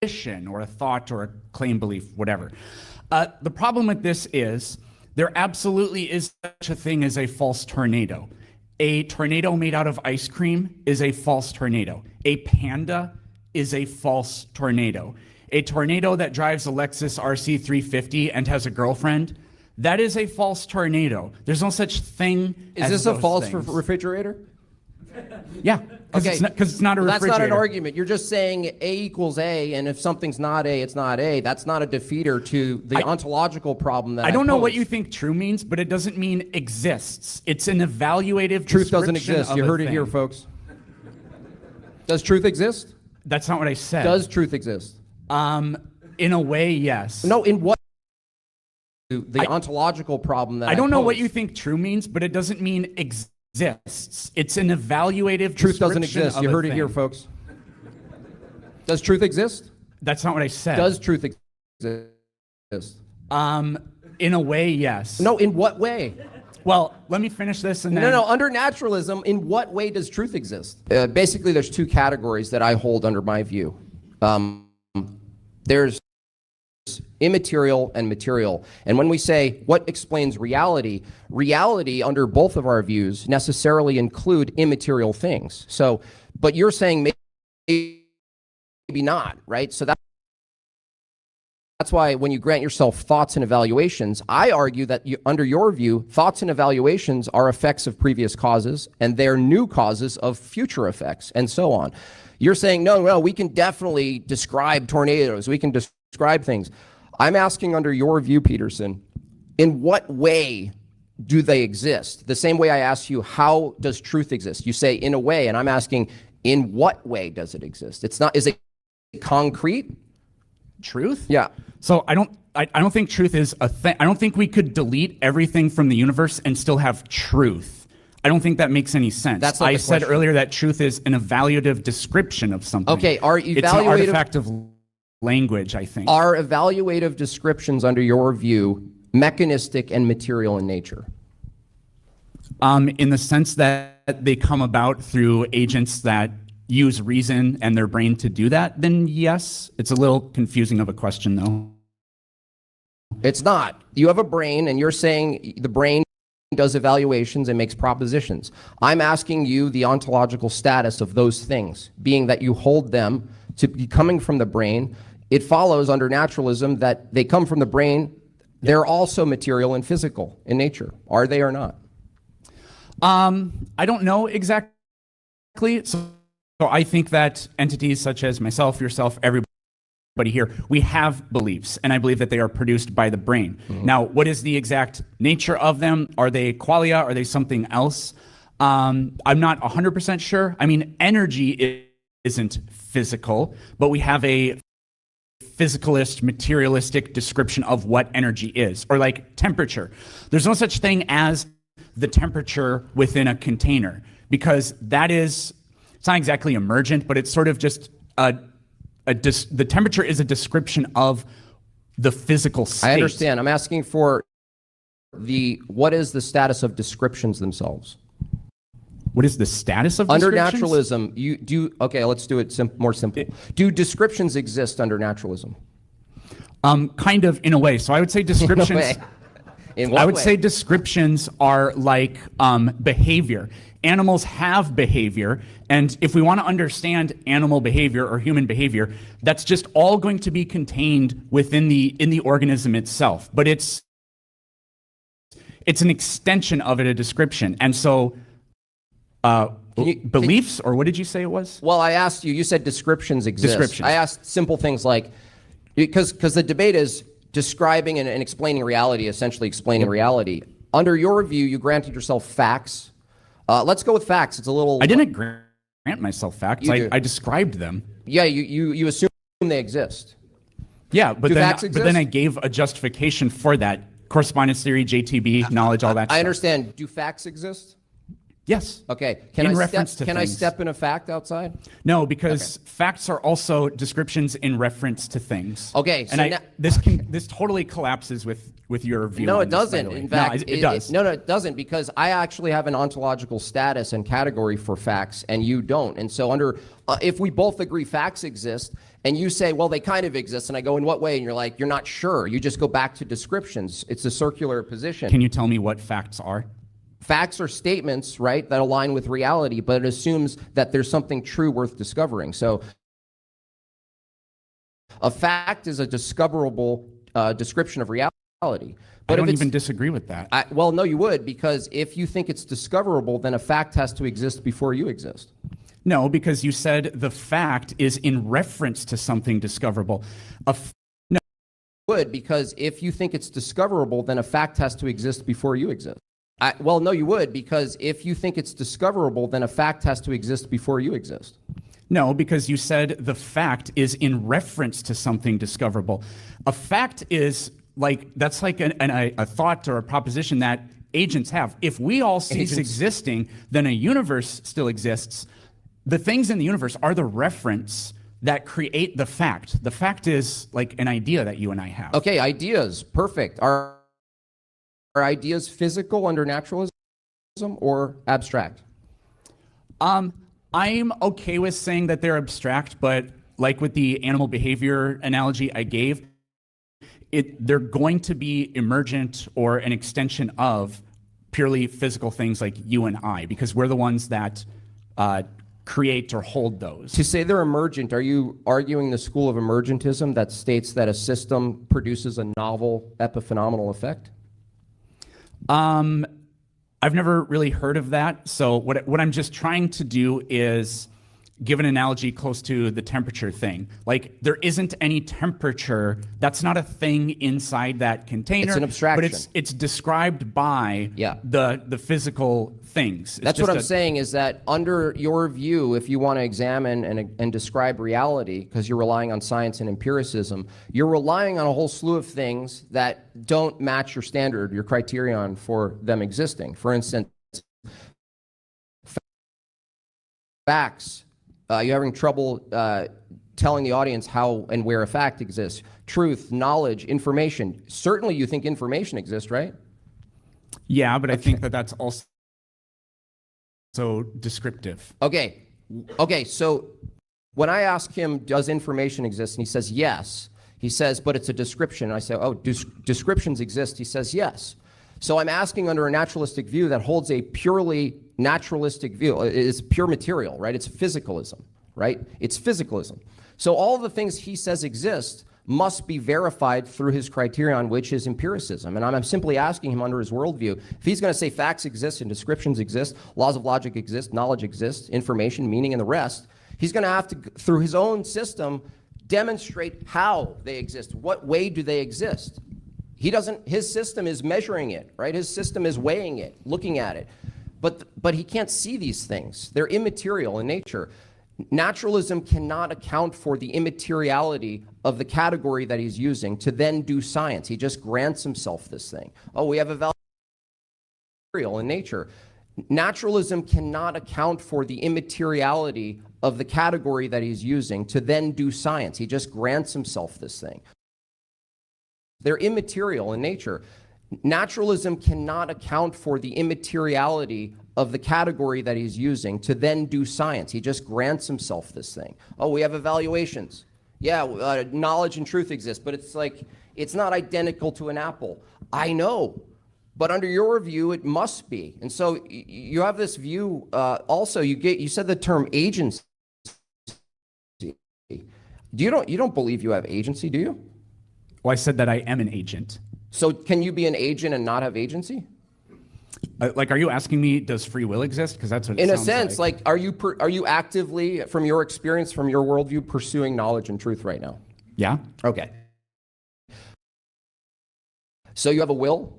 or a thought or a claim belief, whatever. The problem with this is there absolutely is such a thing as a false tornado. A tornado made out of ice cream is a false tornado. A panda is a false tornado. A tornado that drives a Lexus RC350 and has a girlfriend, that is a false tornado. There's no such thing as Is this a false things. refrigerator? Yeah, because Okay. it's not a refrigerator. That's not an argument. You're just saying A equals A, and if something's not A, it's not A. That's not a defeater to the ontological problem that I don't know what pose. you think true means, but it doesn't mean exists. It's an evaluative Truth doesn't description exist. of You a heard it thing. here, folks. Does truth exist? That's not what I said. Does truth exist? In a way, yes. No, in what? The ontological problem that I don't know what pose. you think true means, but it doesn't mean exists. It's an evaluative Truth doesn't description exist. of You a heard it thing. here, folks. Does truth exist? That's not what I said. Does truth exist? In a way, yes. No, in what way? Well, let me finish this and then... No, under naturalism, in what way does truth exist? Basically, there's two categories that I hold under my view. There's immaterial and material. And when we say what explains reality, reality under both of our views necessarily include immaterial things. So, but you're saying maybe not, right? So that's why when you grant yourself thoughts and evaluations, I argue that under your view, thoughts and evaluations are effects of previous causes, and they're new causes of future effects, and so on. You're saying, no, we can definitely describe tornadoes. We can describe things. I'm asking under your view, Peterson, in what way do they exist? The same way I asked you, how does truth exist? You say in a way, and I'm asking, in what way does it exist? It's not, is it concrete? Truth? Yeah. So I don't think truth is a thing. I don't think we could delete everything from the universe and still have truth. I don't think that makes any sense. That's not I the said question. earlier that truth is an evaluative description of something. Okay, It's an artifact of language, I think. Are evaluative descriptions, under your view, mechanistic and material in nature? In the sense that they come about through agents that use reason and their brain to do that, then yes. It's a little confusing of a question, though. It's not. You have a brain, and you're saying the brain does evaluations and makes propositions. I'm asking you the ontological status of those things, being that you hold them to be coming from the brain. It follows under naturalism that they come from the brain. They're also material and physical in nature. Are they or not? I don't know exactly. So I think that entities such as myself, yourself, everybody here, we have beliefs, and I believe that they are produced by the brain. Mm-hmm. Now, what is the exact nature of them? Are they qualia? Are they something else? I'm not 100% sure. I mean, energy isn't physical, but we have a physicalist, materialistic description of what energy is, or like temperature. There's no such thing as the temperature within a container, because that is, it's not exactly emergent, but it's sort of just the temperature is a description of the physical state. I understand. I'm asking for what is the status of descriptions themselves? What is the status of under descriptions? naturalism? Okay, let's do it more simple. Do descriptions exist under naturalism? Kind of, in a way. So I would say descriptions. In a way. In what I would way? say descriptions are like behavior. Animals have behavior, and if we want to understand animal behavior or human behavior, that's just all going to be contained within the organism itself. But it's an extension of it, a description. And so beliefs, or what did you say it was? Well, I asked you. You said descriptions exist. Descriptions. I asked simple things like, because the debate is describing and explaining reality, essentially explaining reality. Under your view, you granted yourself facts. Let's go with facts. It's a little. I didn't grant myself facts. I described them. Yeah, you assume they exist. Yeah, but facts exist? then I gave a justification for that. Correspondence theory, JTB, knowledge, all that I stuff. understand. Do facts exist? Yes. Okay. In reference to Can I things. step in a fact outside? No, because facts are also descriptions in reference to things. Okay, so And now- this totally collapses with your view. No, on it this, by doesn't. the way. In fact, no, it does. No, it doesn't, because I actually have an ontological status and category for facts, and you don't. And so, if we both agree facts exist, and you say, well, they kind of exist, and I go, in what way? And you're like, you're not sure. You just go back to descriptions. It's a circular position. Can you tell me what facts are? Facts are statements, right, that align with reality, but it assumes that there's something true worth discovering. So a fact is a discoverable description of reality. But I don't even disagree with that. Well, no, you would, because if you think it's discoverable, then a fact has to exist before you exist. No, because you said the fact is in reference to something discoverable. No. Would, because if you think it's discoverable, then a fact has to exist before you exist. Well, no, you would, because if you think it's discoverable, then a fact has to exist before you exist. No, because you said the fact is in reference to something discoverable. A fact is that's like a thought or a proposition that agents have. If we all cease existing, then a universe still exists. The things in the universe are the reference that create the fact. The fact is like an idea that you and I have. Okay, ideas, perfect. Are ideas physical under naturalism or abstract? I'm okay with saying that they're abstract, but like with the animal behavior analogy I gave, they're going to be emergent or an extension of purely physical things like you and I, because we're the ones that create or hold those. To say they're emergent, are you arguing the school of emergentism that states that a system produces a novel epiphenomenal effect? I've never really heard of that. So what I'm just trying to do is give an analogy close to the temperature thing. Like there isn't any temperature. That's not a thing inside that container. It's an abstraction. But it's described by the physical things. That's what I'm saying, is that under your view, if you want to examine and describe reality, because you're relying on science and empiricism, you're relying on a whole slew of things that don't match your standard, your criterion for them existing. For instance, facts. You're having trouble telling the audience how and where a fact exists. Truth, knowledge, information. Certainly you think information exists, right? Yeah, but I think that's also descriptive. Okay, so when I ask him, does information exist? And he says, yes. He says, but it's a description. And I say, oh, descriptions exist? He says, yes. So I'm asking under a naturalistic view that holds a purely naturalistic view. It's pure material, right? It's physicalism, right? It's physicalism. So all the things he says exist must be verified through his criterion, which is empiricism. And I'm simply asking him under his worldview, if he's going to say facts exist and descriptions exist, laws of logic exist, knowledge exists, information, meaning, and the rest, he's going to have to, through his own system, demonstrate how they exist. What way do they exist? He doesn't, his system is measuring it, right? His system is weighing it, looking at it. But he can't see these things. They're immaterial in nature. Naturalism cannot account for the immateriality of the category that he's using to then do science. He just grants himself this thing. Oh, we have a value in nature. Naturalism cannot account for the immateriality of the category that he's using to then do science. He just grants himself this thing. They're immaterial in nature. Naturalism cannot account for the immateriality of the category that he's using to then do science. He just grants himself this thing. Oh, we have evaluations. Yeah, knowledge and truth exist, but it's like, it's not identical to an apple. I know, but under your view, it must be. And so you have this view. Also, you said the term agency. You don't believe you have agency, do you? Well, I said that I am an agent. So can you be an agent and not have agency? Are you asking me, does free will exist? Because that's what it sounds in a sense, like are you actively, from your experience, from your worldview, pursuing knowledge and truth right now? Yeah. Okay. So you have a will?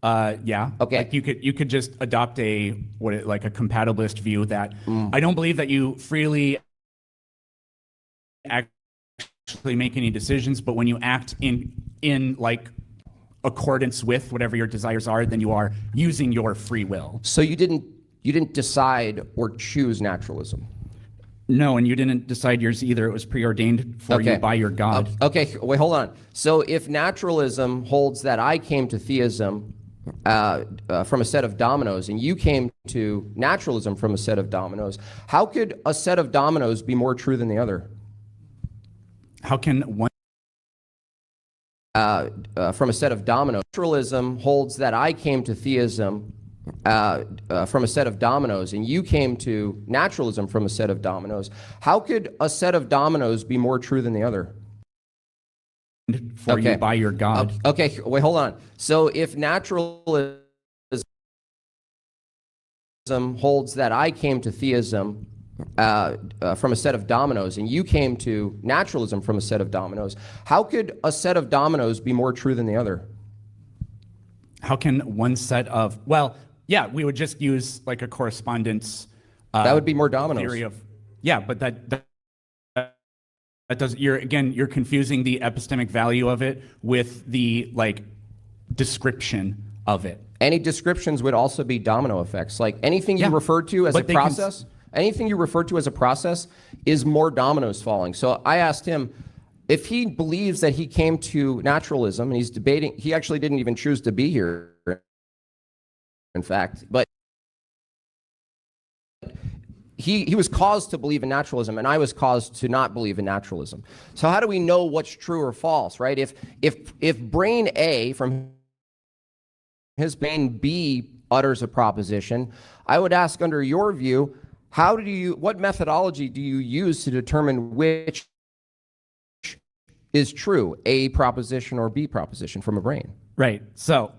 Yeah. Okay. Like you could just adopt a compatibilist view that I don't believe that you freely actually make any decisions, but when you act in like accordance with whatever your desires are, then you are using your free will. So you didn't You didn't decide or choose naturalism. No, and you didn't decide yours either. It was preordained for you by your God. Okay, wait, hold on. So if naturalism holds that I came to theism from a set of dominoes and you came to naturalism from a set of dominoes, how could a set of dominoes be more true than the other? How can one from a set of dominoes? Naturalism holds that I came to theism from a set of dominoes and you came to naturalism from a set of dominoes. How could a set of dominoes be more true than the other? For you by your God. Okay, wait, hold on. So if naturalism holds that I came to theism from a set of dominoes and you came to naturalism from a set of dominoes, how could a set of dominoes be more true than the other? How can one set of, well, yeah, we would just use like a correspondence. That would be more dominoes. Theory of, yeah, but that does, you're confusing the epistemic value of it with the like description of it. Any descriptions would also be domino effects. Like anything you refer to as a process, anything you refer to as a process is more dominoes falling. So I asked him if he believes that he came to naturalism, and he's debating, he actually didn't even choose to be here, in fact, but he was caused to believe in naturalism, and I was caused to not believe in naturalism. So how do we know what's true or false, right? If brain A from his brain B utters a proposition, I would ask, under your view, what methodology do you use to determine which is true, A proposition or B proposition from a brain? Right. So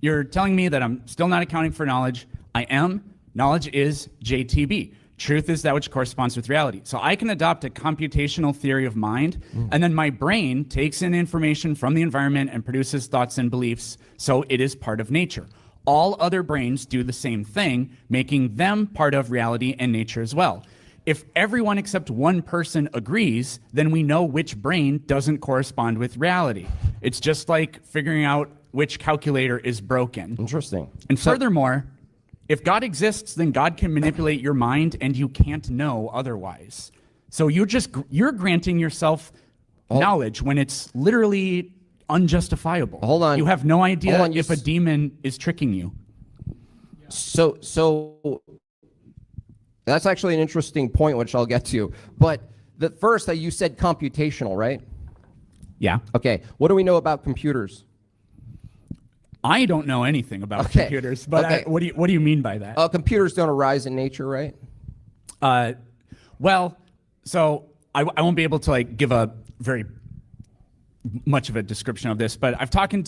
you're telling me that I'm still not accounting for knowledge. I am. Knowledge is JTB. Truth is that which corresponds with reality. So I can adopt a computational theory of mind, and then my brain takes in information from the environment and produces thoughts and beliefs, so it is part of nature. All other brains do the same thing, making them part of reality and nature as well. If everyone except one person agrees, then we know which brain doesn't correspond with reality. It's just like figuring out which calculator is broken. Interesting. And furthermore, if God exists, then God can manipulate your mind and you can't know otherwise. So you're granting yourself knowledge when it's literally unjustifiable. Hold on. You have no idea if a demon is tricking you. So that's actually an interesting point, which I'll get to. But the first that you said computational, right? Yeah. Okay. What do we know about computers? I don't know anything about computers, but what do you mean by that? Computers don't arise in nature, right? Well, so I won't be able to like give a very much of a description of this, but I've spoken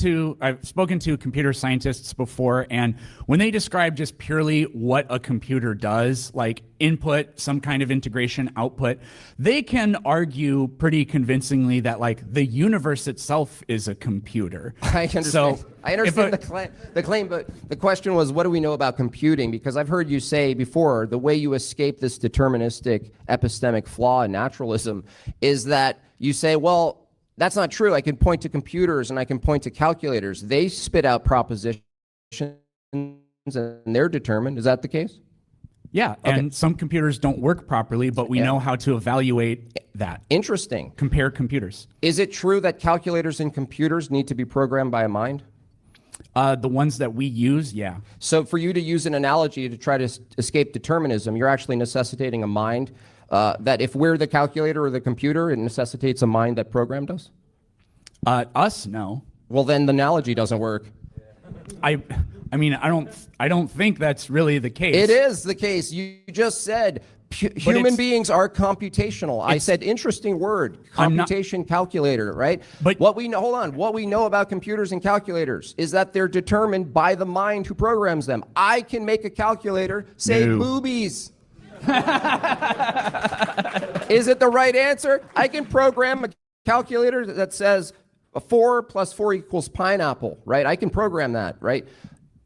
to computer scientists before, and when they describe just purely what a computer does, like input, some kind of integration, output, they can argue pretty convincingly that like the universe itself is a computer. I understand. So I understand the claim, but the question was, what do we know about computing? Because I've heard you say before, the way you escape this deterministic epistemic flaw in naturalism is that you say, well, that's not true. I can point to computers and I can point to calculators. They spit out propositions and they're determined. Is that the case? Yeah, and some computers don't work properly, but we know how to evaluate that. Interesting. Compare computers. Is it true that calculators and computers need to be programmed by a mind? The ones that we use, yeah. So for you to use an analogy to try to escape determinism, you're actually necessitating a mind that if we're the calculator or the computer, it necessitates a mind that programmed us? Us, no. Well, then the analogy doesn't work. I mean, I don't think that's really the case. It is the case. You just said human beings are computational. I said interesting word, computation calculator, right? But what we know about computers and calculators is that they're determined by the mind who programs them. I can make a calculator say boobies. Is it the right answer? I can program a calculator that says 4 + 4 = pineapple, right? I can program that, right?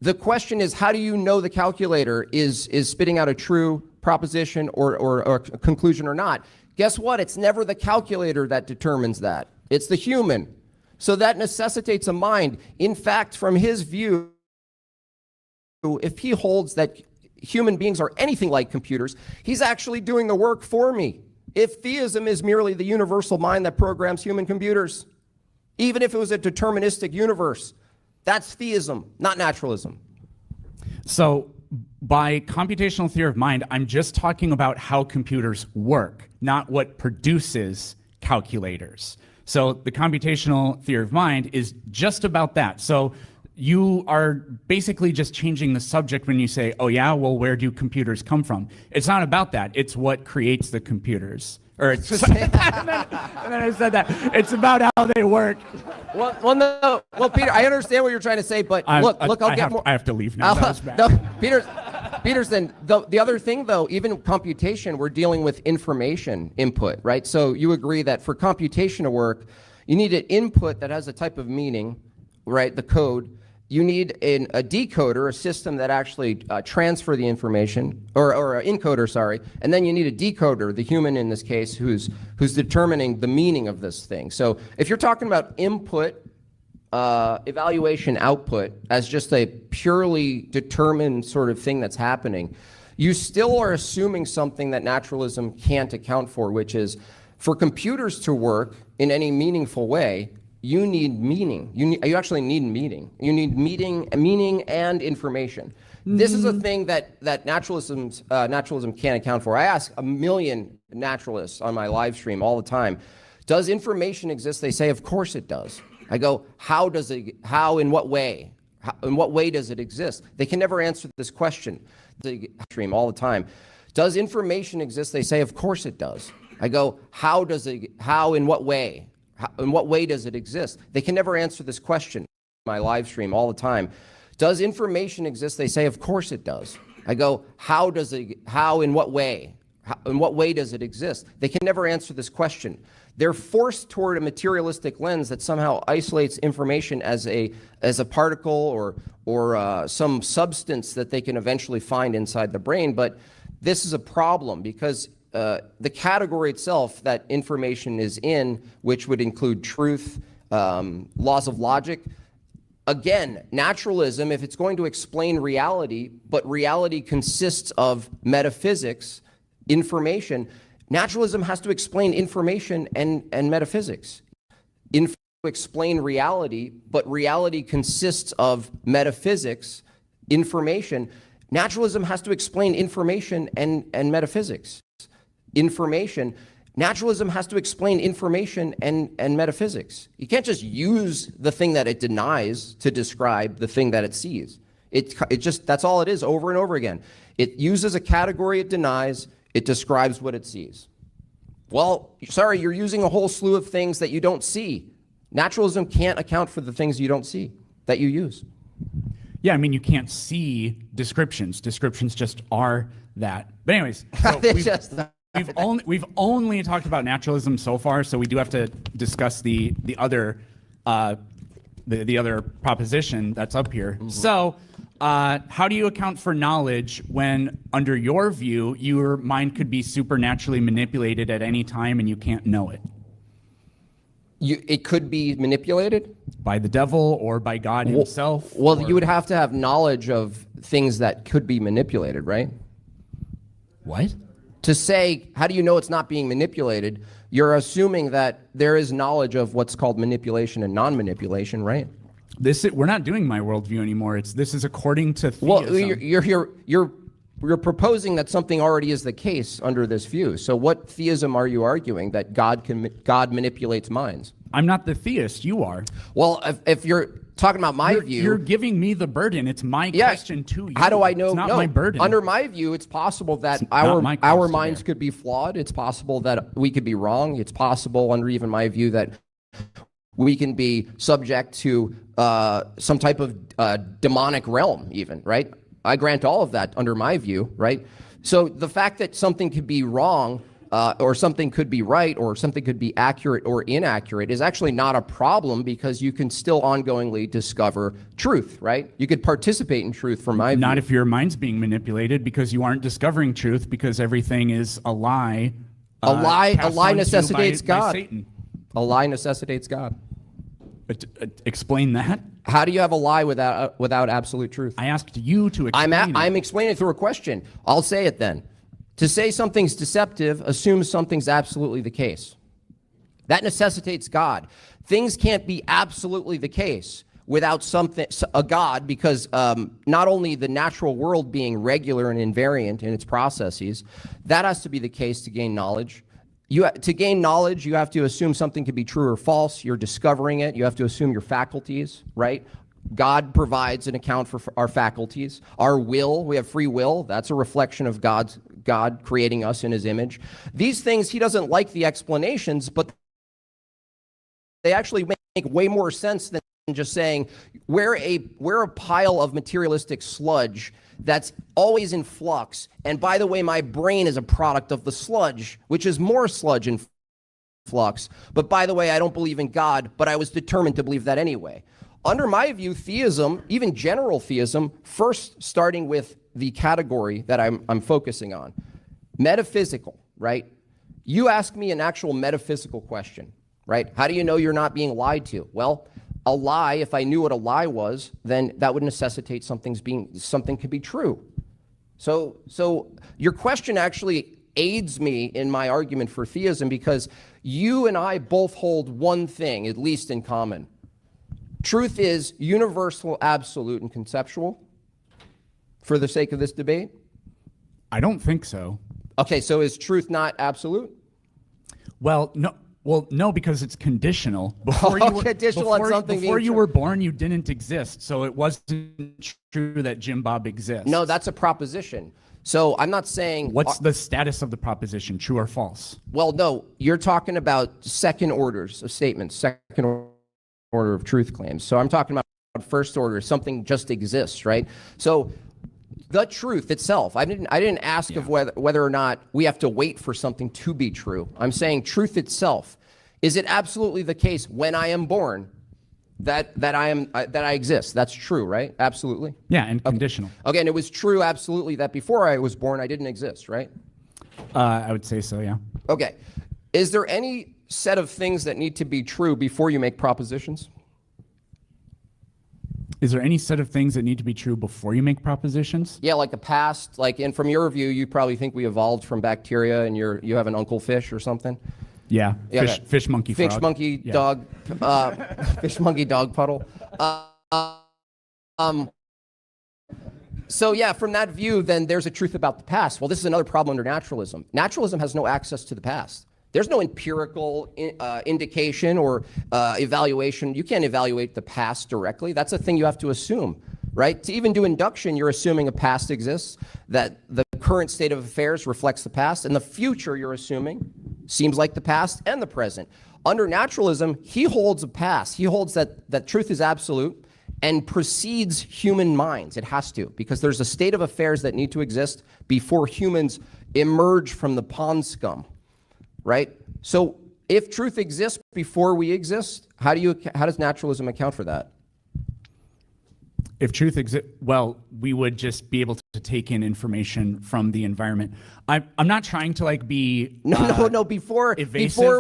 The question is, how do you know the calculator is spitting out a true proposition or a conclusion or not? Guess what? It's never the calculator that determines that. It's the human. So that necessitates a mind. In fact, from his view, if he holds that human beings are anything like computers, he's actually doing the work for me. If theism is merely the universal mind that programs human computers, even if it was a deterministic universe, that's theism, not naturalism. So by computational theory of mind, I'm just talking about how computers work, not what produces calculators. So the computational theory of mind is just about that. So you are basically just changing the subject when you say, oh yeah, well, where do computers come from? It's not about that. It's what creates the computers. Or it's and then I said that. It's about how they work. Well, Peter, I understand what you're trying to say, but look, I'll get more. I have to leave now. No, Peterson, the other thing, though, even computation, we're dealing with information input, right? So you agree that for computation to work, you need an input that has a type of meaning, right, the code. You need a decoder, a system that actually transfer the information, or an encoder, sorry, and then you need a decoder, the human in this case, who's determining the meaning of this thing. So if you're talking about input, evaluation, output as just a purely determined sort of thing that's happening, you still are assuming something that naturalism can't account for, which is for computers to work in any meaningful way, you need meaning. You actually need meaning. You need meaning and information. This is a thing that naturalism can't account for. I ask a million naturalists on my live stream all the time, does information exist? They say, of course it does. I go, in what way? In what way does it exist? They can never answer this question. The stream all the time. Does information exist? They say, of course it does. I go, in what way? In what way does it exist? They can never answer this question. My live stream all the time. Does information exist? They say, of course it does. I go, in what way? In what way does it exist? They can never answer this question. They're forced toward a materialistic lens that somehow isolates information as a particle or some substance that they can eventually find inside the brain. But this is a problem because the category itself that information is in, which would include truth, laws of logic. Again, naturalism, if it's going to explain reality, but reality consists of metaphysics, information, naturalism has to explain information and metaphysics. Explain reality, but reality consists of metaphysics, information. Naturalism has to explain information and metaphysics. Naturalism has to explain information and metaphysics. You can't just use the thing that it denies to describe the thing that it sees. It just, that's all it is over and over again. It uses a category it denies, it describes what it sees. Well, sorry, you're using a whole slew of things that you don't see. Naturalism can't account for the things you don't see, that you use. Yeah, I mean, you can't see descriptions. Descriptions just are that. But anyways, so we've only talked about naturalism so far, so we do have to discuss the other proposition that's up here. Mm-hmm. So how do you account for knowledge when, under your view, your mind could be supernaturally manipulated at any time and you can't know it? It could be manipulated? By the devil or by God himself? Well, you would have to have knowledge of things that could be manipulated, right? What? To say, how do you know it's not being manipulated? You're assuming that there is knowledge of what's called manipulation and non-manipulation, right? We're not doing my worldview anymore. This is according to theism. Well, you're proposing that something already is the case under this view. So what theism are you arguing? That God manipulates minds? I'm not the theist. You are. Well, if you're talking about my view, you're giving me the burden. It's my question to you. How do I know? It's not my burden. Under my view, it's possible that our minds could be flawed. It's possible that we could be wrong. It's possible, under even my view, that we can be subject to some type of demonic realm, even, right? I grant all of that under my view, right? So the fact that something could be wrong or something could be right or something could be accurate or inaccurate is actually not a problem because you can still ongoingly discover truth, right? You could participate in truth from my view. Not if your mind's being manipulated because you aren't discovering truth because everything is a lie. A lie necessitates God. By Satan. A lie necessitates God. But explain that. How do you have a lie without absolute truth? I asked you to explain it. I'm explaining it through a question. I'll say it then. To say something's deceptive assumes something's absolutely the case. That necessitates God. Things can't be absolutely the case without a God, because not only the natural world being regular and invariant in its processes, that has to be the case to gain knowledge. To gain knowledge, you have to assume something could be true or false. You're discovering it. You have to assume your faculties, right? God provides an account for our faculties. Our will, we have free will. That's a reflection of God creating us in his image. These things, he doesn't like the explanations, but they actually make way more sense than just saying we're a pile of materialistic sludge that's always in flux. And by the way, my brain is a product of the sludge, which is more sludge in flux. But by the way, I don't believe in God, but I was determined to believe that anyway. Under my view, theism, even general theism, first starting with the category that I'm focusing on, metaphysical, right? You ask me an actual metaphysical question, right? How do you know you're not being lied to? Well, a lie, if I knew what a lie was, then that would necessitate something could be true. So your question actually aids me in my argument for theism, because you and I both hold one thing, at least in common. Truth is universal, absolute, and conceptual, for the sake of this debate. I don't think so. Okay, so is truth not absolute? Well, no, because it's conditional. Before you were born, you didn't exist, so it wasn't true that Jimbob exists. No, that's a proposition. So I'm not saying... What's the status of the proposition, true or false? Well, no, you're talking about second orders of statements, second order of truth claims. So I'm talking about first order, something just exists, right? So the truth itself, I didn't ask of whether or not we have to wait for something to be true. I'm saying truth itself. Is it absolutely the case when I am born that I exist? That's true, right? Absolutely. Yeah, and conditional. Okay, and it was true absolutely that before I was born I didn't exist, right? I would say so, yeah. Okay. Is there any set of things that need to be true before you make propositions? Is there any set of things that need to be true before you make propositions? Yeah, like the past, and from your view, you probably think we evolved from bacteria and you have an uncle fish or something? Yeah, okay. Fish, monkey, frog. Fish, monkey, dog, fish, monkey, dog, puddle. So yeah, from that view, then there's a truth about the past. Well, this is another problem under naturalism. Naturalism has no access to the past. There's no empirical indication or evaluation. You can't evaluate the past directly. That's a thing you have to assume, right? To even do induction, you're assuming a past exists, that the current state of affairs reflects the past, and the future, you're assuming, seems like the past and the present. Under naturalism, he holds a past. He holds that truth is absolute and precedes human minds. It has to, because there's a state of affairs that need to exist before humans emerge from the pond scum. Right? So if truth exists before we exist, how does naturalism account for that? If truth exists, well, we would just be able to take in information from the environment. I'm not trying to be no. Before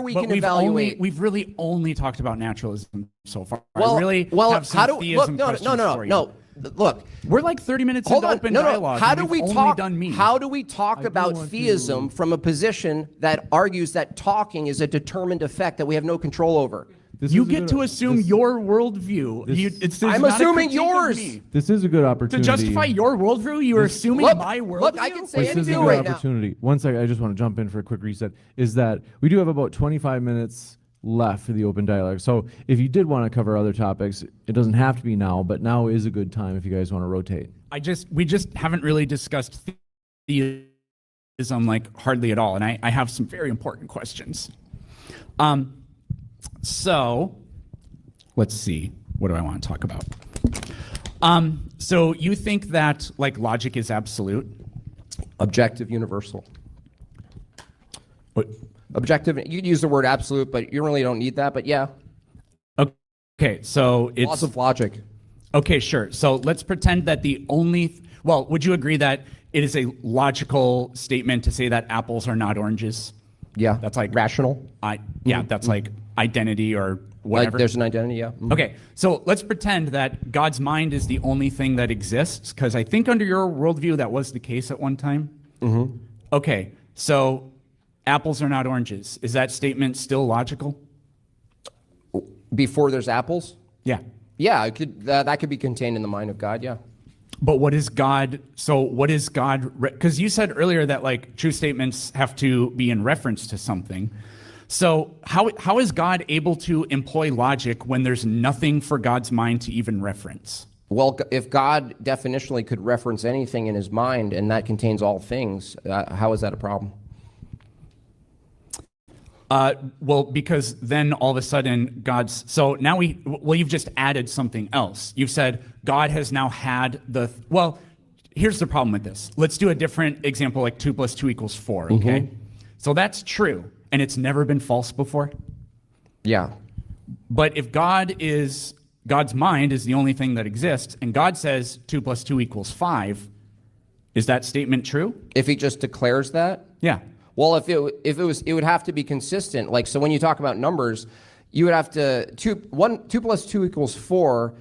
we can evaluate, we've really only talked about naturalism so far. Well, I really have some theism questions for you. No. Look, we're like 30 minutes into open dialogue. How do we talk about theism from a position that argues that talking is a determined effect that we have no control over? You get to assume your worldview. I'm assuming yours. This is a good opportunity. To justify your worldview, you are assuming my worldview? Look, I can say this is a anything good right opportunity. now. One second, I just want to jump in for a quick reset. Is that we do have about 25 minutes left for the open dialogue. So if you did want to cover other topics, it doesn't have to be now, but now is a good time if you guys want to rotate. We just haven't really discussed theism hardly at all, and I have some very important questions. So let's see. What do I want to talk about? So you think that logic is absolute? Objective, universal. What? Objective, you could use the word absolute, but you really don't need that, but yeah. Okay, so it's... Laws of logic. Okay, sure. So let's pretend that would you agree that it is a logical statement to say that apples are not oranges? Yeah. That's rational. That's identity or whatever. There's an identity, yeah. Mhm. Okay, so let's pretend that God's mind is the only thing that exists, because I think under your worldview that was the case at one time. Mm-hmm. Okay, so apples are not oranges. Is that statement still logical? Before there's apples? Yeah. Yeah, it could, that could be contained in the mind of God, yeah. But what is God? So what is God? Because you said earlier that like true statements have to be in reference to something. So how is God able to employ logic when there's nothing for God's mind to even reference? Well, if God definitionally could reference anything in his mind and that contains all things, how is that a problem? Well, because then all of a sudden so now you've just added something else. You've said God has now had well, here's the problem with this. Let's do a different example, like 2 + 2 = 4, okay? Mm-hmm. So that's true, and it's never been false before. Yeah. But if God's mind is the only thing that exists, and God says 2 + 2 = 5, is that statement true? If he just declares that? Yeah. Well, if it was, it would have to be consistent. Like, so when you talk about numbers, you would have to 2 + 2 = 4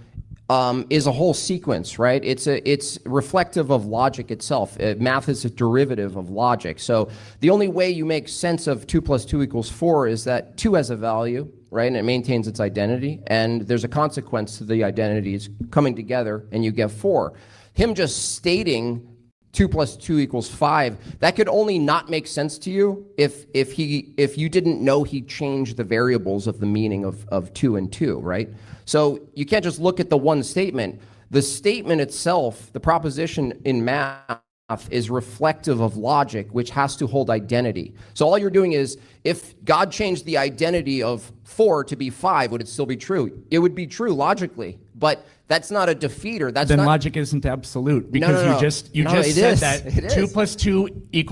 is a whole sequence, right? It's reflective of logic itself. Math is a derivative of logic. So the only way you make sense of 2 + 2 = 4 is that 2 has a value, right? And it maintains its identity, and there's a consequence to the identities coming together, and you get 4. Him just stating 2 + 2 = 5, that could only not make sense to you if you didn't know he changed the variables of the meaning of 2 and 2, right? So you can't just look at the one statement. The statement itself, the proposition in math, is reflective of logic, which has to hold identity. So all you're doing is, if God changed the identity of 4 to be 5, would it still be true? It would be true logically, but that's not a defeater. Then logic isn't absolute, because No. you just said that 2 + 2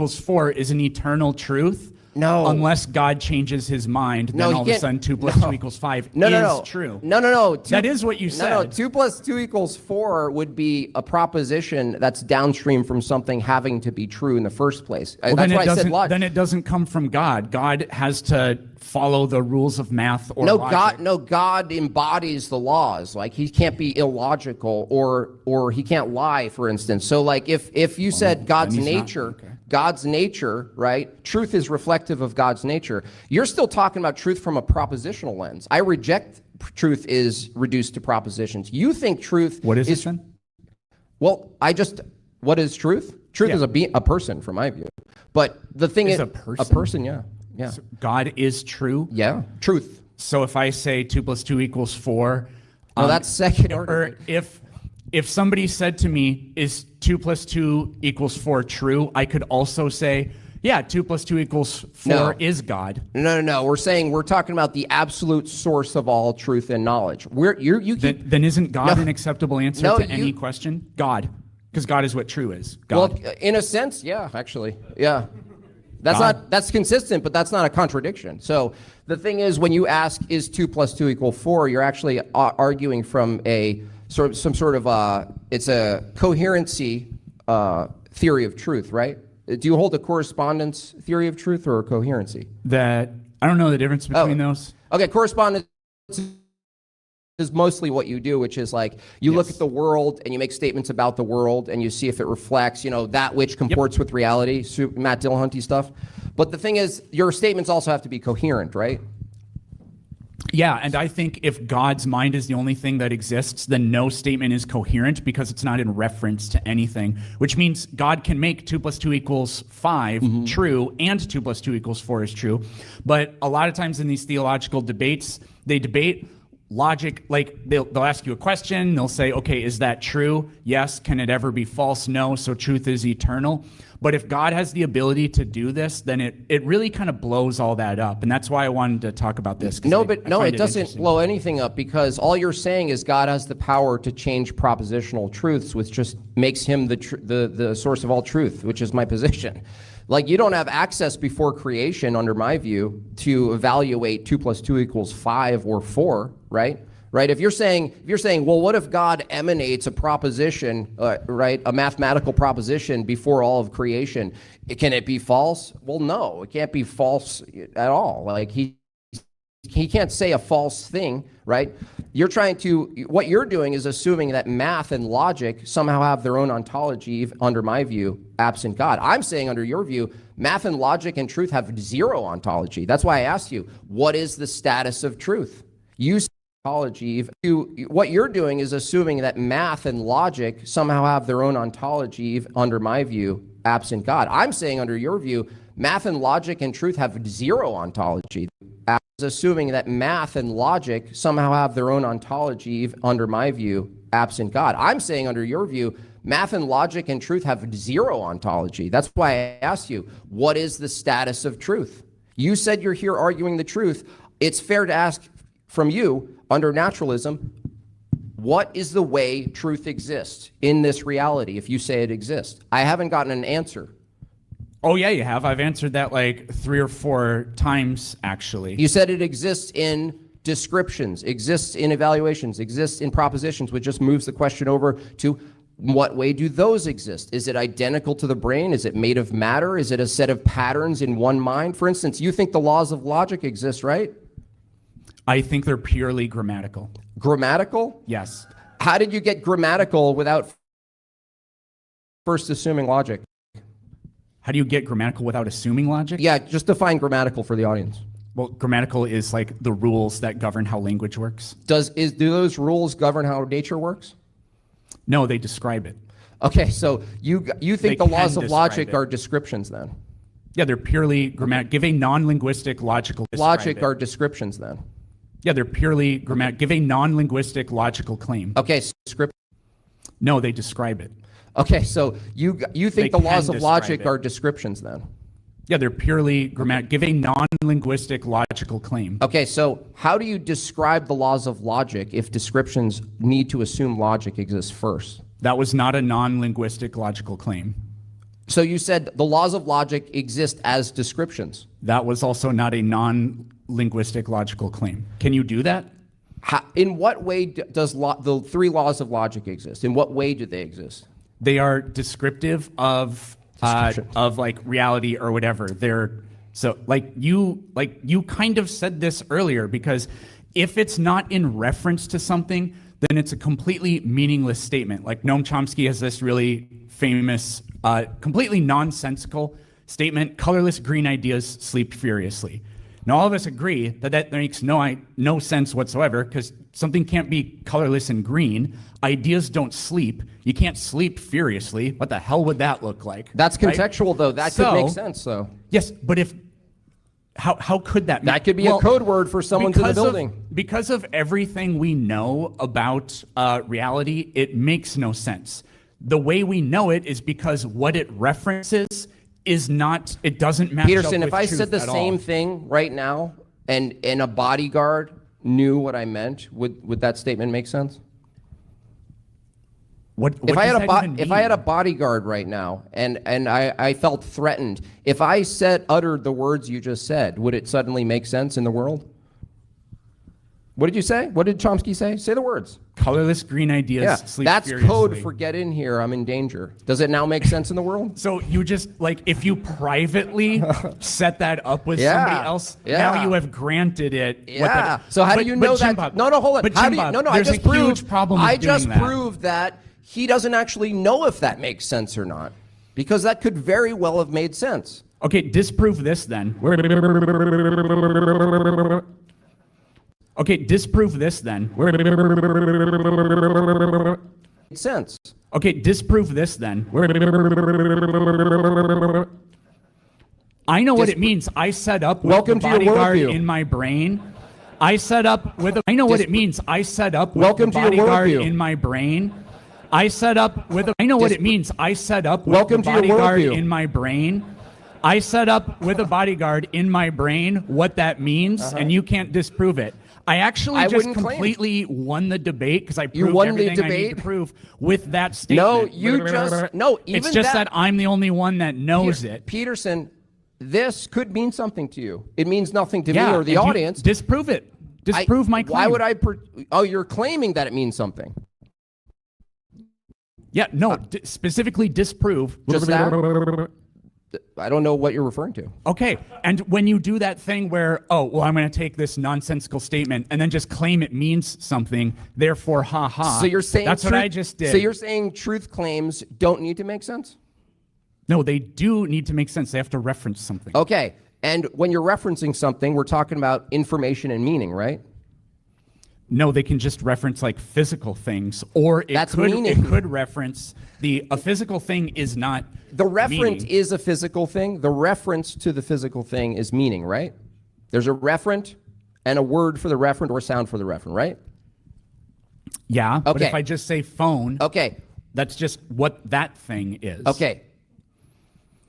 = 4 is an eternal truth. No. Unless God changes his mind, then all of a sudden 2 + 2 = 5 is true. No. That is what you said. No, 2 + 2 = 4 would be a proposition that's downstream from something having to be true in the first place. Well, That's why I said logic. then it doesn't come from God. God has to follow the rules of math or logic. God embodies the laws. Like, he can't be illogical, or he can't lie, for instance. So like if you said God's he's not. nature, Okay. God's nature, right? Truth is reflective of God's nature. You're still talking about truth from a propositional lens. I reject truth is reduced to propositions. You think truth What is it then? Well, what is truth? Truth Yeah. is a person, from my view. But the thing is, a person? a person, yeah. Yeah. So God is true. Yeah. Truth. So if I say 2 + 2 = 4, No, that's second order. or if somebody said to me, is 2 + 2 = 4 true? I could also say, yeah, 2 + 2 = 4 No. is God. No. We're talking about the absolute source of all truth and knowledge. Then isn't God No. an acceptable answer No, to any question? God. Because God is what true is. God. Well, in a sense, yeah, actually. Yeah. God. That's consistent, but that's not a contradiction. So the thing is, when you ask, is 2 + 2 = 4, you're actually arguing from some sort of it's a coherency theory of truth, right? Do you hold a correspondence theory of truth or a coherency? That I don't know the difference between those. Okay, correspondence is mostly what you do, which is like you look at the world and you make statements about the world and you see if it reflects, that which comports with reality, Matt Dillahunty stuff. But the thing is, your statements also have to be coherent, right? Yeah, and I think if God's mind is the only thing that exists, then no statement is coherent because it's not in reference to anything, which means God can make 2 + 2 = 5 true and 2 + 2 = 4 is true. But a lot of times in these theological debates, they debate logic, like they'll ask you a question, they'll say, okay, is that true? Yes. Can it ever be false? No. So truth is eternal. But if God has the ability to do this, then it really kind of blows all that up. And that's why I wanted to talk about this. No, it doesn't interesting. blow anything up, because all you're saying is God has the power to change propositional truths, which just makes him the source of all truth, which is my position. Like, you don't have access before creation, under my view, to evaluate 2 + 2 = 5 or 4, right? Right. If you're saying, well, what if God emanates a proposition, right, a mathematical proposition before all of creation? Can it be false? Well, no, it can't be false at all. Like, he he can't say a false thing, right? What you're doing is assuming that math and logic somehow have their own ontology, under my view, absent God. I'm saying under your view, math and logic and truth have zero ontology. That's why I asked you, what is the status of truth? You say ontology. What you're doing is assuming that math and logic somehow have their own ontology, under my view, absent God. I'm saying under your view, math and logic and truth have zero ontology. Assuming that math and logic somehow have their own ontology, under my view, absent God. I'm saying under your view, math and logic and truth have zero ontology. That's why I asked you, what is the status of truth? You said you're here arguing the truth. It's fair to ask from you, under naturalism, what is the way truth exists in this reality if you say it exists? I haven't gotten an answer. Oh, yeah, you have. I've answered that like 3 or 4 times, actually. You said it exists in descriptions, exists in evaluations, exists in propositions, which just moves the question over to what way do those exist? Is it identical to the brain? Is it made of matter? Is it a set of patterns in one mind? For instance, you think the laws of logic exist, right? I think they're purely grammatical. Grammatical? Yes. How did you get grammatical without first assuming logic? How do you get grammatical without assuming logic? Yeah, just define grammatical for the audience. Well, grammatical is like the rules that govern how language works. Do those rules govern how nature works? No, they describe it. Okay, so you think the They laws can of logic describe it. are descriptions then? Yeah, they're purely grammatical. Give a non-linguistic logical Logic describe are it. descriptions then? Yeah, they're purely grammatical. Give a non-linguistic logical claim. Okay, script. No, they describe it. Okay, so you think They the laws can of logic describe it. are descriptions then? Yeah, they're purely grammatical. Give a non-linguistic logical claim. Okay, so how do you describe the laws of logic if descriptions need to assume logic exists first? That was not a non-linguistic logical claim. So you said the laws of logic exist as descriptions. That was also not a non-linguistic logical claim. Can you do that? In what way does the 3 laws of logic exist? In what way do they exist? They are descriptive of like reality or whatever. They're so like you kind of said this earlier, because if it's not in reference to something, then it's a completely meaningless statement. Like Noam Chomsky has this really famous, completely nonsensical statement: colorless green ideas sleep furiously. Now, all of us agree that that makes no sense whatsoever, because something can't be colorless and green. Ideas don't sleep. You can't sleep furiously. What the hell would that look like? That's right? contextual, though. That could make sense, though. Yes, but how could that? That could be a code word for someone's in the building. Because of everything we know about reality, it makes no sense. The way we know it is because what it references is not. It doesn't match Peterson, up if with I truth said the at same all. thing right now and a bodyguard knew what I meant, would that statement make sense? What If I does had that even if I had a mean? bodyguard right now and I felt threatened, if I uttered the words you just said, would it suddenly make sense in the world? What did you say? What did Chomsky say? Say the words. Colorless green ideas Yeah, sleep that's furiously. code for get in here, I'm in danger. Does it now make sense in the world? So you just, like, if you privately set that up with Yeah, somebody else, yeah. now you have granted it. Yeah. So how do you know that? Jimbob, No, hold on. But How do you, Jimbob, no, I there's just a proved. huge problem with I doing just that. proved that he doesn't actually know if that makes sense or not, because that could very well have made sense. Okay, disprove this then. Okay, disprove this then. Made sense. Okay, disprove this then. I know what it means. I set up with Welcome the to your bodyguard worldview. in my brain. I set up with a, I know what it means. I set up with Welcome the to your bodyguard worldview. in my brain. I set up with a, I know what it means. I set up with Welcome the to your bodyguard worldview. in my brain. I set up with a bodyguard in my brain what that means, and you can't disprove it. I actually I just wouldn't claim. completely won the debate because I You proved won the everything I need debate? to prove with that statement. No, you just no. Even It's just that I'm the only one that knows it. Peterson, this could mean something to you. It means nothing to Yeah, me or the and you audience. disprove it. Disprove my claim. Why would I? Oh, you're claiming that it means something. Yeah, no, specifically disprove. Just that? I don't know what you're referring to. Okay. And when you do that thing where, oh, well, I'm going to take this nonsensical statement and then just claim it means something, therefore, ha ha. So you're saying that's what I just did. So you're saying truth claims don't need to make sense? No, they do need to make sense. They have to reference something. Okay. And when you're referencing something, we're talking about information and meaning, right? No, they can just reference like physical things, or it could reference a physical thing is not the referent meaning. is a physical thing. The reference to the physical thing is meaning, right? There's a referent and a word for the referent or sound for the referent, right? Yeah, but Okay. if I just say phone, Okay. that's just what that thing is. Okay.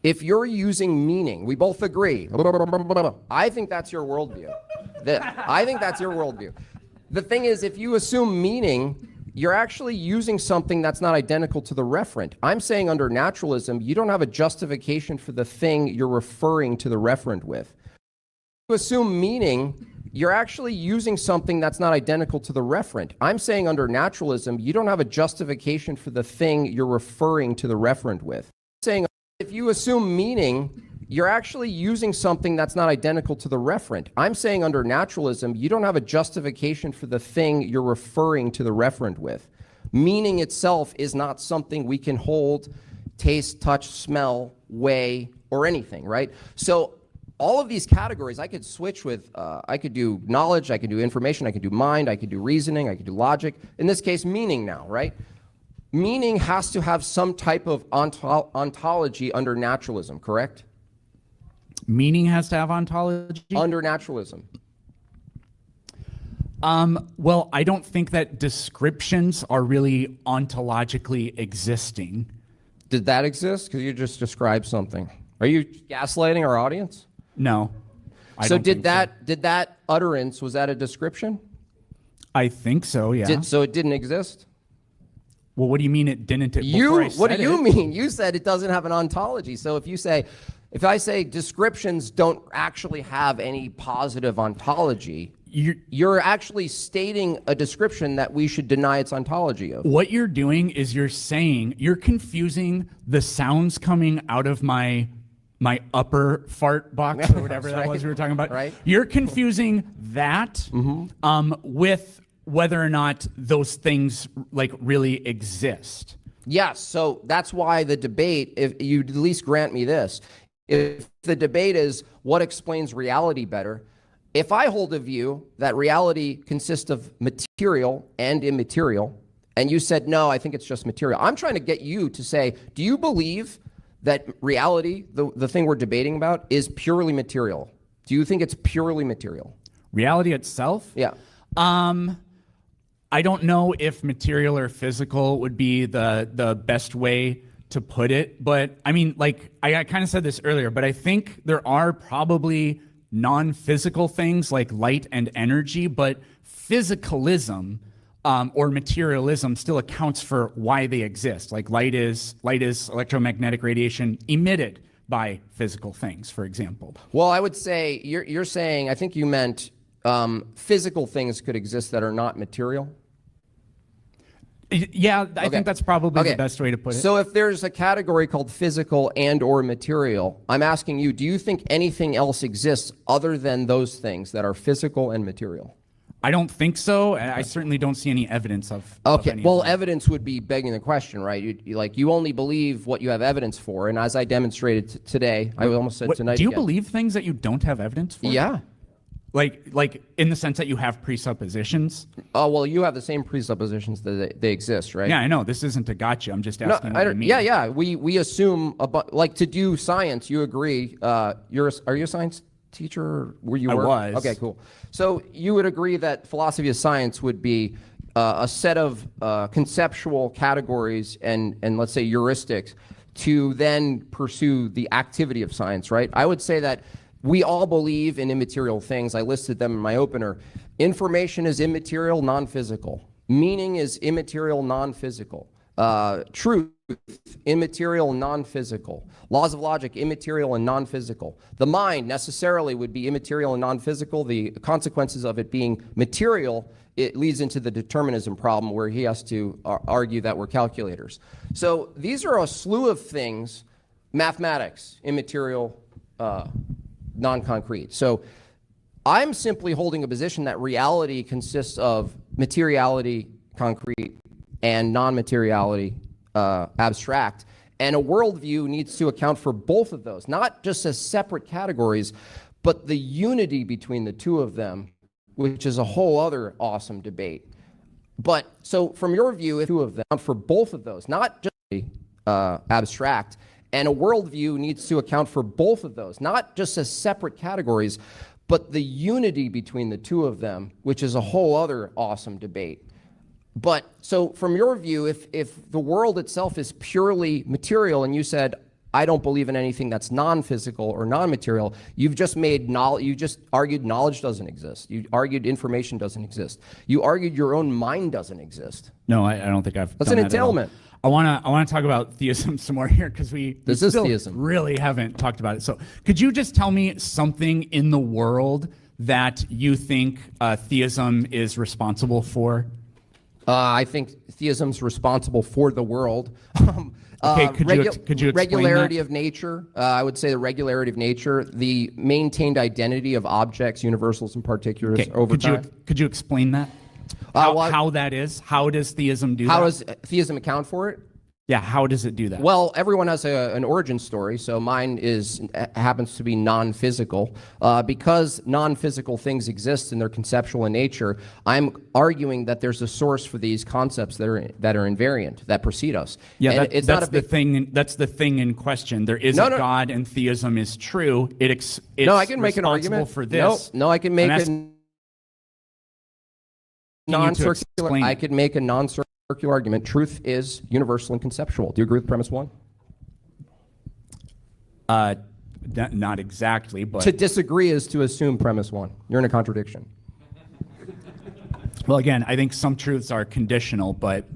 If you're using meaning, we both agree. I think that's your worldview. I think that's your worldview. The thing is, if you assume meaning, you're actually using something that's not identical to the referent. I'm saying under naturalism, you don't have a justification for the thing you're referring to the referent with. If you assume meaning, you're actually using something that's not identical to the referent. I'm saying under naturalism, you don't have a justification for the thing you're referring to the referent with. I'm saying if you assume meaning, you're actually using something that's not identical to the referent. I'm saying under naturalism, you don't have a justification for the thing you're referring to the referent with. Meaning itself is not something we can hold, taste, touch, smell, weigh, or anything, right? So all of these categories I could switch with. I could do knowledge, I could do information, I could do mind, I could do reasoning, I could do logic. In this case, meaning now, right? Meaning has to have some type of ontology under naturalism, correct? Meaning has to have ontology? Under naturalism. Well, I don't think that descriptions are really ontologically existing. Did that exist? Because you just described something. Are you gaslighting our audience? No. So did that utterance, was that a description? I think so, yeah. So it didn't exist? Well, what do you mean it didn't? What do you mean? You said it doesn't have an ontology. So if I say descriptions don't actually have any positive ontology, you're actually stating a description that we should deny its ontology of. What you're doing is you're confusing the sounds coming out of my upper fart box or whatever that was we were talking about. Right. You're confusing that with whether or not those things like really exist. Yes, so that's why the debate, if you'd at least grant me this, if the debate is what explains reality better, if I hold a view that reality consists of material and immaterial, and you said, no, I think it's just material, I'm trying to get you to say, do you believe that reality, the thing we're debating about, is purely material? Do you think it's purely material? Reality itself? Yeah. I don't know if material or physical would be the best way to put it, but I mean, like I kind of said this earlier, but I think there are probably non-physical things like light and energy, but physicalism or materialism still accounts for why they exist. Like light is electromagnetic radiation emitted by physical things, for example. Well, I would say you're saying, I think you meant physical things could exist that are not material. Yeah, I think that's probably the best way to put it. So if there's a category called physical and or material, I'm asking you, do you think anything else exists other than those things that are physical and material? I don't think so. I certainly don't see any evidence of Okay, any well, of that. evidence would be begging the question, right? You only believe what you have evidence for, and as I demonstrated today, I almost said tonight Do you again. believe things that you don't have evidence for? Yeah. Like in the sense that you have presuppositions? Oh, well, you have the same presuppositions that they exist, right? Yeah, I know. This isn't a gotcha. I'm just asking what you mean. Yeah. We assume, like to do science, you agree. Are you a science teacher? Were you? I was. Okay, cool. So you would agree that philosophy of science would be a set of conceptual categories and let's say heuristics to then pursue the activity of science, right? I would say that we all believe in immaterial things. I listed them in my opener. Information is immaterial, non-physical. Meaning is immaterial, non-physical. Truth, immaterial, non-physical. Laws of logic, immaterial and non-physical. The mind necessarily would be immaterial and non-physical. The consequences of it being material, it leads into the determinism problem where he has to argue that we're calculators. So these are a slew of things mathematics, immaterial, non-concrete. So I'm simply holding a position that reality consists of materiality, concrete, and non-materiality, abstract. And a worldview needs to account for both of those, not just as separate categories, but the unity between the two of them, which is a whole other awesome debate. But so from your view, if two of them for both of those, not just abstract, and a worldview needs to account for both of those, not just as separate categories, but the unity between the two of them, which is a whole other awesome debate. But so from your view, if the world itself is purely material, and you said, I don't believe in anything that's non-physical or non-material, you've just made knowledge, you just argued knowledge doesn't exist. You argued information doesn't exist. You argued your own mind doesn't exist. No, I don't think I've That's done an that at all. entailment. I want to talk about theism some more here because we This is still theism. really haven't talked about it. So could you just tell me something in the world that you think theism is responsible for? I think theism's responsible for the world. Okay, could you explain regularity that? of nature? I would say the regularity of nature, the maintained identity of objects, universals and particulars Okay, over time. could you explain that? How that is? How does theism do that? How does theism account for it? Yeah, how does it do that? Well, everyone has an origin story, so mine happens to be non-physical. Because non-physical things exist and they're conceptual in nature, I'm arguing that there's a source for these concepts that are invariant, that precede us. Yeah, And that's the thing. That's the thing in question. There is a God, and theism is true. It's no, I can make an responsible argument for this. No, I can make I'm a asking non-circular. explain. I could make a non-circular argument. Truth is universal and conceptual. Do you agree with premise one? Not exactly, but To disagree is to assume premise one. You're in a contradiction. well, again, I think some truths are conditional, but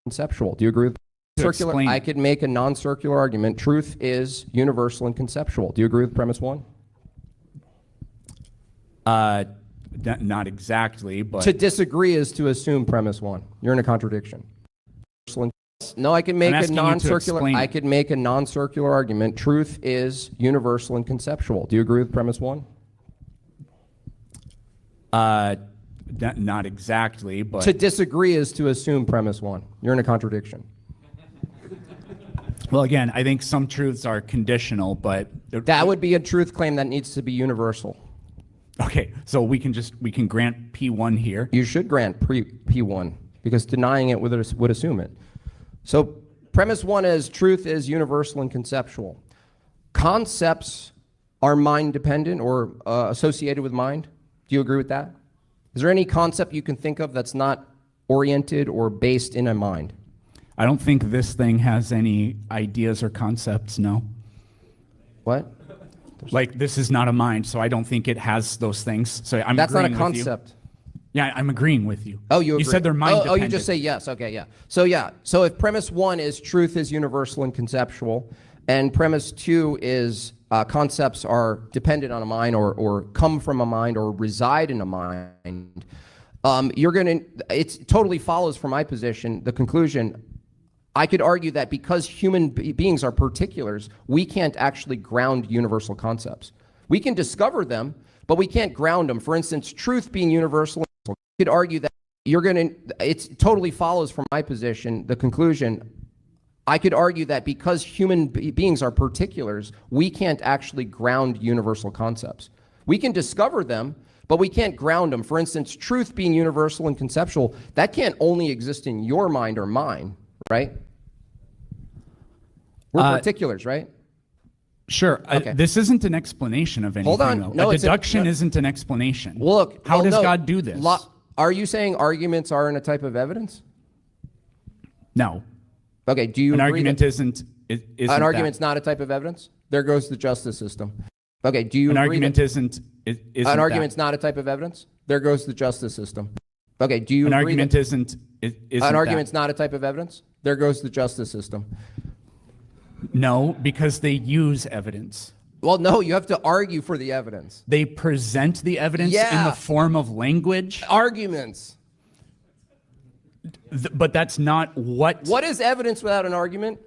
Conceptual. Do you agree with circular? explain. I could make a non-circular argument. Truth is universal and conceptual. Do you agree with premise one? not exactly, but To disagree is to assume premise one. You're in a contradiction. No, I can make a asking you to non-circular. explain. I could make a non-circular argument. Truth is universal and conceptual. Do you agree with premise one? not exactly, but To disagree is to assume premise one. You're in a contradiction. well, again, I think some truths are conditional, but That would be a truth claim that needs to be universal. okay. So we can grant P1 here. You should grant P1 because denying it would assume it. So premise one is truth is universal and conceptual. Concepts are mind dependent or associated with mind. Do you agree with that? Is there any concept you can think of that's not oriented or based in a mind? I don't think this thing has any ideas or concepts. No. What? Like this is not a mind, so I don't think it has those things. So I'm That's not a agreeing with you. concept. Yeah, I'm agreeing with you. Oh, you agree. You said they're mind Oh, dependent. you just say yes. Okay, yeah. So if premise one is truth is universal and conceptual, and premise two is concepts are dependent on a mind or come from a mind or reside in a mind, it totally follows from my position, the conclusion. I could argue that because human beings are particulars, we can't actually ground universal concepts. We can discover them, but we can't ground them. For instance, truth being universal, I could argue that it totally follows from my position, the conclusion. I could argue that because human beings are particulars, we can't actually ground universal concepts. We can discover them, but we can't ground them. For instance, truth being universal and conceptual, that can't only exist in your mind or mine, right? We're particulars, right? Sure. Okay. This isn't an explanation of anything. Hold on. Though. No, a it's a- deduction no. isn't an explanation. Look, how does no, God do this? Are you saying arguments aren't a type of evidence? No. Okay, do you An agree argument that isn't an argument's not a type of evidence? There goes the justice system. Okay, do you an agree argument that isn't an argument's not a type of evidence? There goes the justice system. Okay, do you an agree argument that isn't an argument's not a type of evidence? There goes the justice system. No, because they use evidence. Well, no, you have to argue for the evidence. They present the evidence in Yeah. the form of language, Arguments. but that's not what. What is evidence without an argument?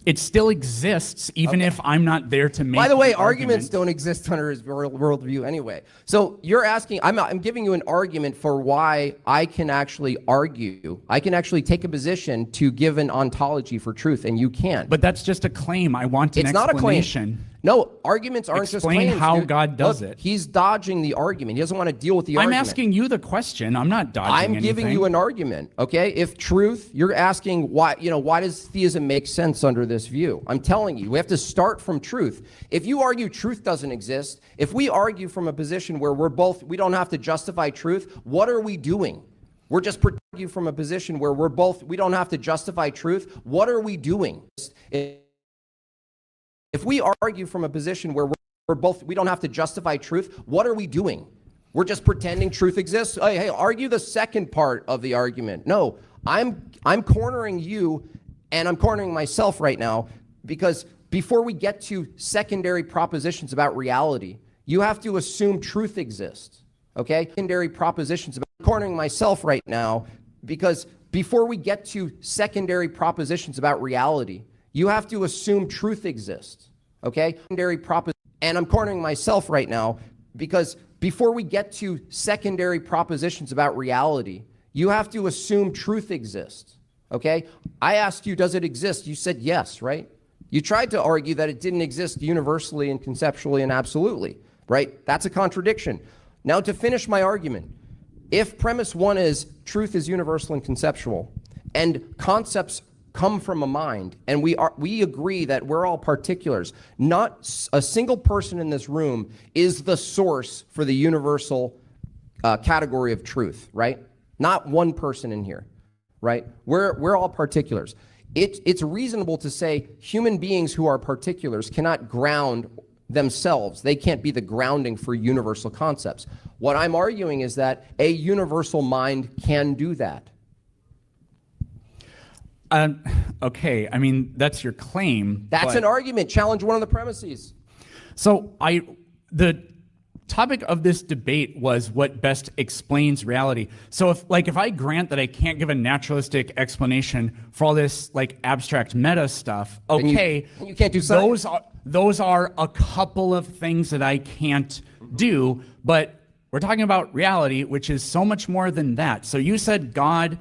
It still exists, even if I'm not there to make. By the way, the arguments argument. don't exist under his worldview anyway. So you're asking, I'm giving you an argument for why I can actually argue. I can actually take a position to give an ontology for truth, and you can't. But that's just a claim. I want an it's not a explanation. claim. No, arguments aren't just Explain claims. how dude. God does Look, it. He's dodging the argument. He doesn't want to deal with the I'm argument. asking you the question. I'm not dodging I'm anything. giving you an argument, okay? If truth, you're asking why, why does theism make sense under this view? I'm telling you, we have to start from truth. If you argue truth doesn't exist, if we argue from a position where we don't have to justify truth, what are we doing? We're just arguing from a position where we don't have to justify truth. What are we doing? If we argue from a position where we don't have to justify truth, what are we doing? We're just pretending truth exists. Hey, argue the second part of the argument. No, I'm cornering you, and I'm cornering myself right now, because before we get to secondary propositions about reality, you have to assume truth exists. Okay? Secondary propositions about cornering myself right now, because before we get to secondary propositions about reality, you have to assume truth exists. Okay? And I'm cornering myself right now, because before we get to secondary propositions about reality, you have to assume truth exists. Okay? I asked you, does it exist? You said yes, right? You tried to argue that it didn't exist universally and conceptually and absolutely, right? That's a contradiction. Now, to finish my argument, if premise one is truth is universal and conceptual, and concepts come from a mind, and we agree that we're all particulars, not a single person in this room is the source for the universal category of truth, right? Not one person in here, right? We're all particulars. It's reasonable to say human beings who are particulars cannot ground themselves. They can't be the grounding for universal concepts. What I'm arguing is that a universal mind can do that. Okay, I mean, that's your claim. That's an argument. Challenge one of the premises. So the topic of this debate was what best explains reality. So if I grant that I can't give a naturalistic explanation for all this abstract meta stuff, okay, then you can't do something. Those are a couple of things that I can't do, but we're talking about reality, which is so much more than that. So you said God,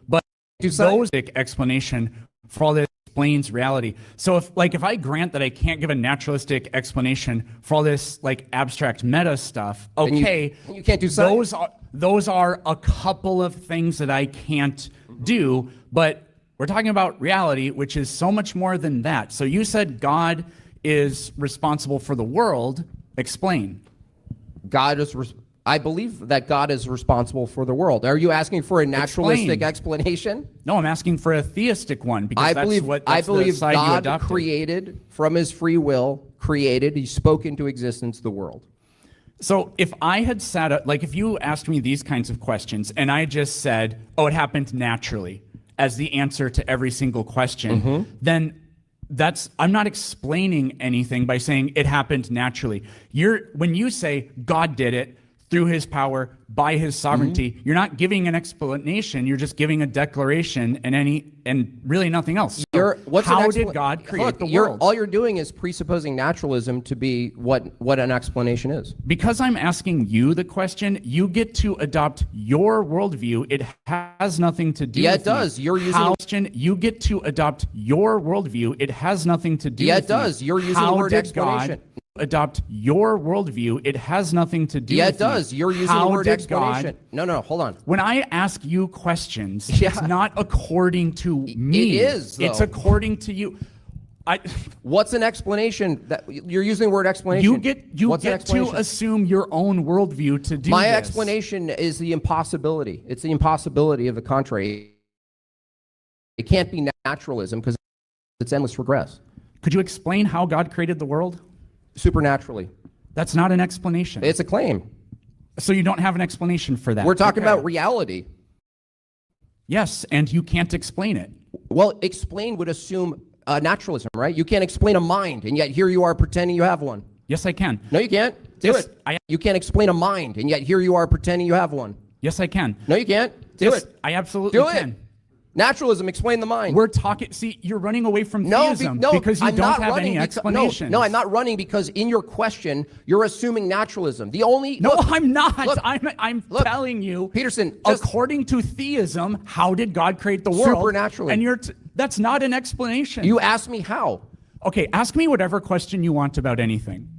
but those explanation for all this explains reality. So if I grant that I can't give a naturalistic explanation for all this abstract meta stuff, okay, then you can't do something. Those are a couple of things that I can't do, but we're talking about reality, which is so much more than that. So you said God is responsible for the world. Explain. I believe that God is responsible for the world. Are you asking for a naturalistic explanation? No, I'm asking for a theistic one, because I believe God created from his free will, he spoke into existence the world. So if I had sat up, if you asked me these kinds of questions and I just said, oh, it happened naturally as the answer to every single question, then I'm not explaining anything by saying it happened naturally. When you say God did it through his power, by his sovereignty, you're not giving an explanation, you're just giving a declaration and really nothing else. So how did God create the world? All you're doing is presupposing naturalism to be what an explanation is. Because I'm asking you the question, you get to adopt your worldview. It has nothing to do with it does. Me. You're using you get to adopt your worldview. It has nothing to do with it does. Me. You're using the word explanation. Adopt your worldview. It has nothing to do with it does. Me. You're using the word explanation. No, hold on. When I ask you questions, it's not according to me. It is, though. It's according to you. What's an explanation? That you're using the word explanation. You get to assume your own worldview to do My this. explanation is the impossibility. It's the impossibility of the contrary. It can't be naturalism because it's endless regress. Could you explain how God created the world? Supernaturally. That's not an explanation. It's a claim. So you don't have an explanation for that. We're talking about reality. Yes, and you can't explain it. Well, explain would assume naturalism, right? You can't explain a mind, and yet here you are pretending you have one. Yes, I can. No, you can't. Do it. You can't explain a mind, and yet here you are pretending you have one. Yes, I can. No, you can't. Do it. I absolutely can. Naturalism, explain the mind. We're talking. See, you're running away from No, theism no, because you I'm don't not have running any explanations. No, I'm not running because in your question you're assuming naturalism. The only No, look, I'm not. look, I'm look, telling you, Peterson, according to theism, how did God create the world? Supernaturally. And that's not an explanation. you asked me how. Okay, ask me whatever question you want about anything.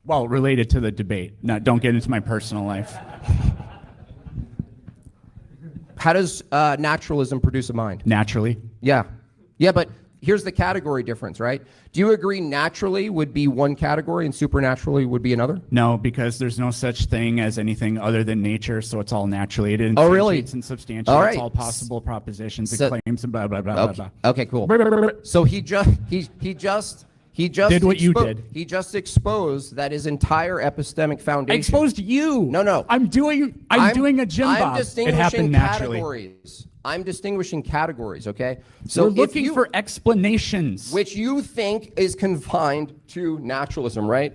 Well, related to the debate. No, don't get into my personal life. How does naturalism produce a mind? Naturally. Yeah, but here's the category difference, right? Do you agree naturally would be one category and supernaturally would be another? No, because there's no such thing as anything other than nature, so it's all naturalated and Oh, really? and substantiates All right. all possible propositions So- and claims and blah blah blah blah Okay, blah. okay, cool. So he just Did what you did. He just exposed that his entire epistemic I foundation. exposed you. No. I'm doing a Jimbob. I'm It distinguishing happened naturally. categories. I'm distinguishing categories, okay? So we're if looking you- for explanations. which you think is confined to naturalism, right?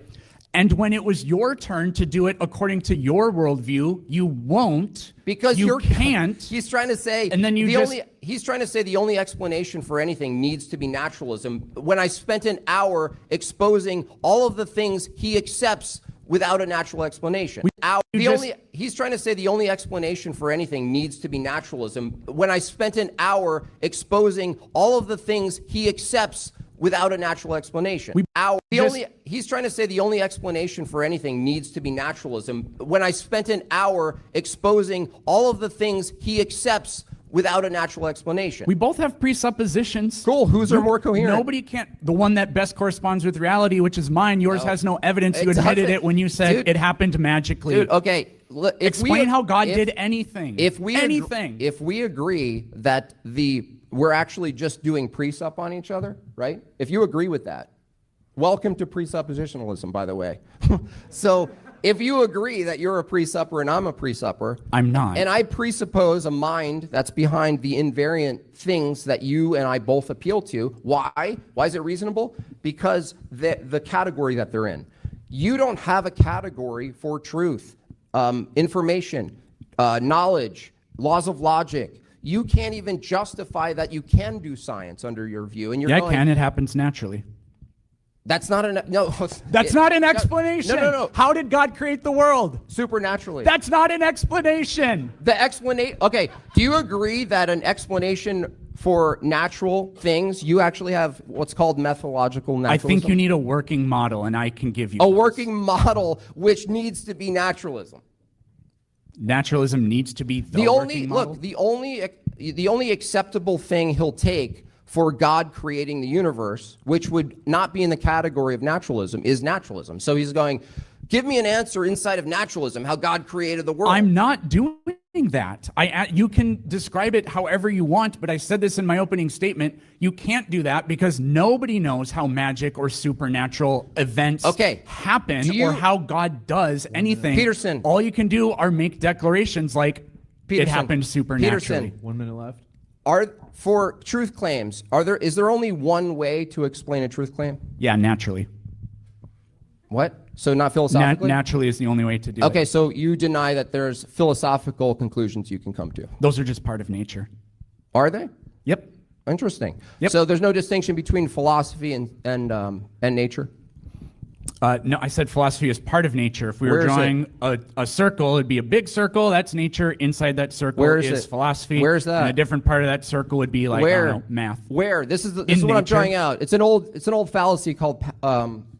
And when it was your turn to do it according to your worldview, you won't. Because you you're can't. He's trying to say And then he's trying to say the only explanation for anything needs to be naturalism. When I spent an hour exposing all of the things he accepts without a natural explanation. He's trying to say the only explanation for anything needs to be naturalism. When I spent an hour exposing all of the things he accepts without a natural explanation. He's trying to say the only explanation for anything needs to be naturalism. When I spent an hour exposing all of the things he accepts without a natural explanation. We both have presuppositions. Cool. Whose are more coherent? Nobody can't. The one that best corresponds with reality, which is mine. Yours has no evidence. You admitted it when you said Dude, it happened magically. Dude, okay. Explain how God did anything. If we agree that we're actually just doing presup on each other, right? If you agree with that, welcome to presuppositionalism, by the way. So if you agree that you're a presupper and I'm a presupper, I'm not. and I presuppose a mind that's behind the invariant things that you and I both appeal to, why? Why is it reasonable? Because the category that they're in. You don't have a category for truth, information, knowledge, laws of logic. You can't even justify that you can do science under your view. And you're yeah, going, I can. It happens naturally. That's not an no. That's not an explanation. No. How did God create the world? Supernaturally. That's not an explanation. The explanation. Okay. Do you agree that an explanation for natural things, you actually have what's called methodological naturalism? I think you need a working model, and I can give you a working model, which needs to be naturalism. Naturalism needs to be the working model. The only acceptable thing he'll take for God creating the universe, which would not be in the category of naturalism, is naturalism. So he's going, give me an answer inside of naturalism, how God created the world. I'm not doing that. You can describe it however you want, but I said this in my opening statement. You can't do that because nobody knows how magic or supernatural events happen or how God does anything. Peterson. All you can do are make declarations like it happened supernaturally. Peterson. 1 minute left. For truth claims, is there only one way to explain a truth claim? Yeah, naturally. What? So not philosophically? Naturally is the only way to do it. Okay, so you deny that there's philosophical conclusions you can come to. Those are just part of nature. Are they? Yep. Interesting. Yep. So there's no distinction between philosophy and nature? No, I said philosophy is part of nature. If we were drawing a circle, it'd be a big circle. That's nature. Inside that circle is philosophy. Where's that? And a different part of that circle would be like, I don't know, math. Where? This is what I'm drawing out. It's an old fallacy called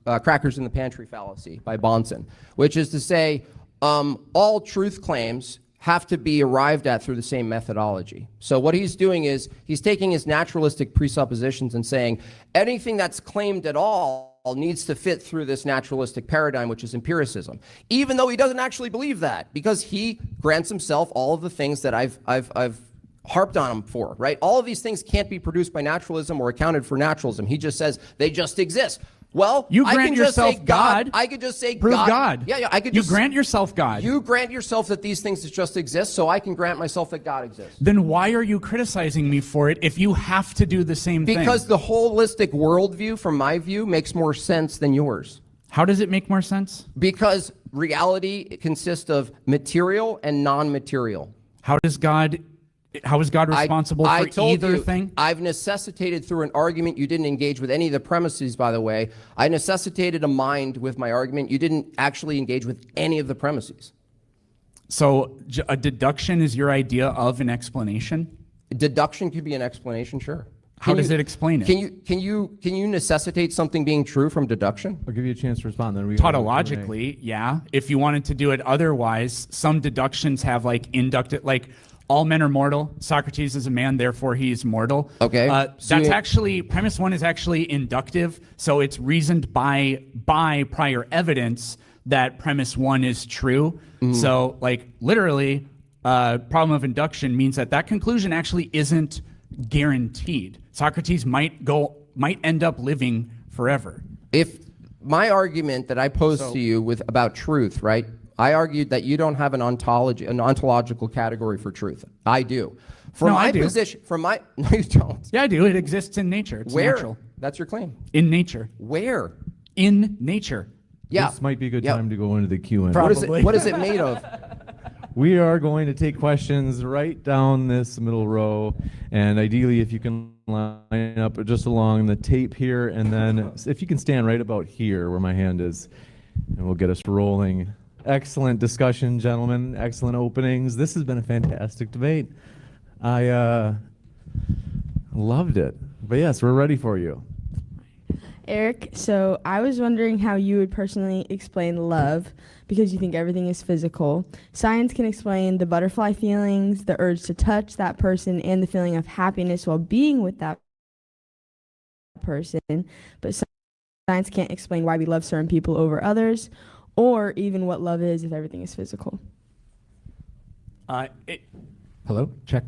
crackers in the pantry fallacy by Bonson, which is to say all truth claims have to be arrived at through the same methodology. So what he's doing is he's taking his naturalistic presuppositions and saying anything that's claimed at all needs to fit through this naturalistic paradigm, which is empiricism, even though he doesn't actually believe that, because he grants himself all of the things that I've harped on him for, right? All of these things can't be produced by naturalism or accounted for naturalism. He just says they just exist. Well, you grant I can yourself just say God. I could just say prove God. Yeah, I could you just grant yourself God. You grant yourself that these things just exist, so I can grant myself that God exists. Then why are you criticizing me for it if you have to do the same thing? Because the holistic worldview, from my view, makes more sense than yours. How does it make more sense? Because reality consists of material and non-material. How does God How is God responsible I for told either you, thing? I've necessitated through an argument. You didn't engage with any of the premises, by the way. I necessitated a mind with my argument. You didn't actually engage with any of the premises. So a deduction is your idea of an explanation? Deduction could be an explanation, sure. How does it explain it? Can you necessitate something being true from deduction? I'll give you a chance to respond. Then we Tautologically, yeah. If you wanted to do it otherwise, some deductions have like inducted, like all men are mortal. Socrates is a man, therefore he is mortal. Okay. So That's actually, premise one is actually inductive. So it's reasoned by prior evidence that premise one is true. So like literally, problem of induction means that conclusion actually isn't guaranteed. Socrates might end up living forever. If my argument that I posed to you about truth, right? I argued that you don't have an ontological category for truth. I do. From No, I my do. position, no, you don't. Yeah, I do. It exists in nature. It's Where? natural. That's your claim. In nature. Where? In nature. Yeah. This might be a good Yeah. time to go into the Q&A. Probably. What is it made of? We are going to take questions right down this middle row, and ideally if you can line up just along the tape here, and then if you can stand right about here where my hand is, and we'll get us rolling. Excellent discussion, gentlemen. Excellent openings. This has been a fantastic debate. I loved it. But yes, we're ready for you. Eric, so I was wondering how you would personally explain love, because you think everything is physical. Science can explain the butterfly feelings, the urge to touch that person, and the feeling of happiness while being with that person, but science can't explain why we love certain people over others, or even what love is if everything is physical. Hello? Check.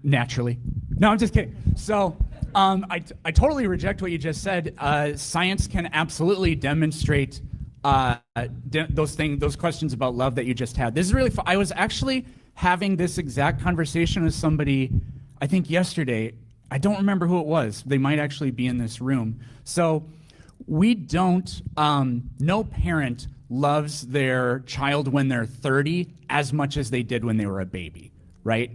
Naturally. No, I'm just kidding. So I totally reject what you just said. Science can absolutely demonstrate those questions about love that you just had. This is really fun. I was actually having this exact conversation with somebody, I think yesterday. I don't remember who it was. They might actually be in this room. So we don't, no parent loves their child when they're 30 as much as they did when they were a baby, right?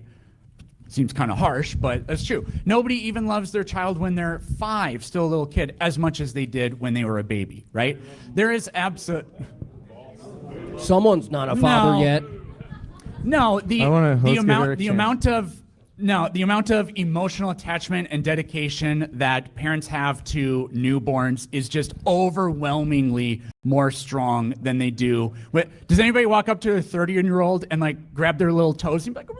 Seems kind of harsh, but that's true. Nobody even loves their child when they're 5, still a little kid, as much as they did when they were a baby, right? There is Someone's not a father yet. No, the amount of emotional attachment and dedication that parents have to newborns is just overwhelmingly more strong than they do. Does anybody walk up to a 30-year-old and like grab their little toes and be like,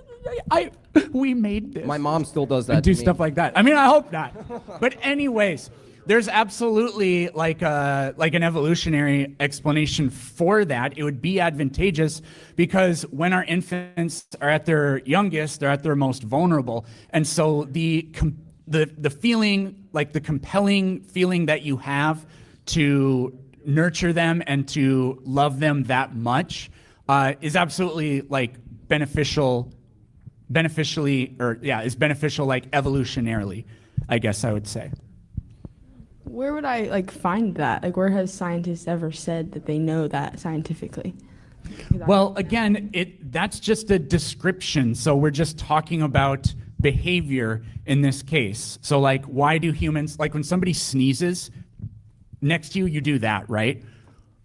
we made this? My mom still does that. And do to me. stuff like that. I mean, I hope not. But anyways, there's absolutely like an evolutionary explanation for that. It would be advantageous because when our infants are at their youngest, they're at their most vulnerable. And so the feeling, like the compelling feeling that you have to nurture them and to love them that much is absolutely like beneficial like evolutionarily, I guess I would say. Where would I like find that? Like, where has scientists ever said that they know that scientifically? Well, again, that's just a description. So we're just talking about behavior in this case. So like, why do humans, like when somebody sneezes next to you, you do that, right?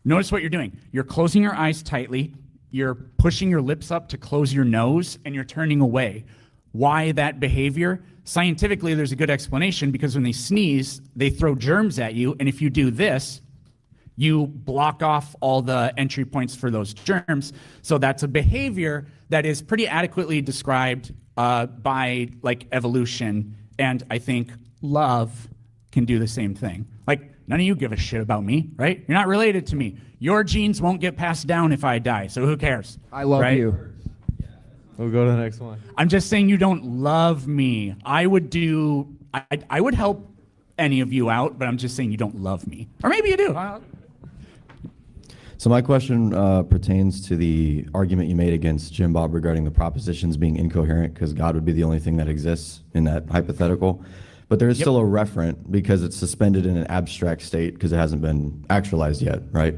Notice what you're doing. You're closing your eyes tightly. You're pushing your lips up to close your nose, and you're turning away. Why that behavior? Scientifically, there's a good explanation, because when they sneeze, they throw germs at you, and if you do this, you block off all the entry points for those germs. So that's a behavior that is pretty adequately described by like evolution, and I think love can do the same thing. Like, none of you give a shit about me, right? You're not related to me. Your genes won't get passed down if I die, so who cares? I love right? you. We'll go to the next one. I'm just saying you don't love me. I would help any of you out, but I'm just saying you don't love me. Or maybe you do. So my question pertains to the argument you made against Jimbob regarding the propositions being incoherent, because God would be the only thing that exists in that hypothetical. But there is still a referent because it's suspended in an abstract state because it hasn't been actualized yet, right?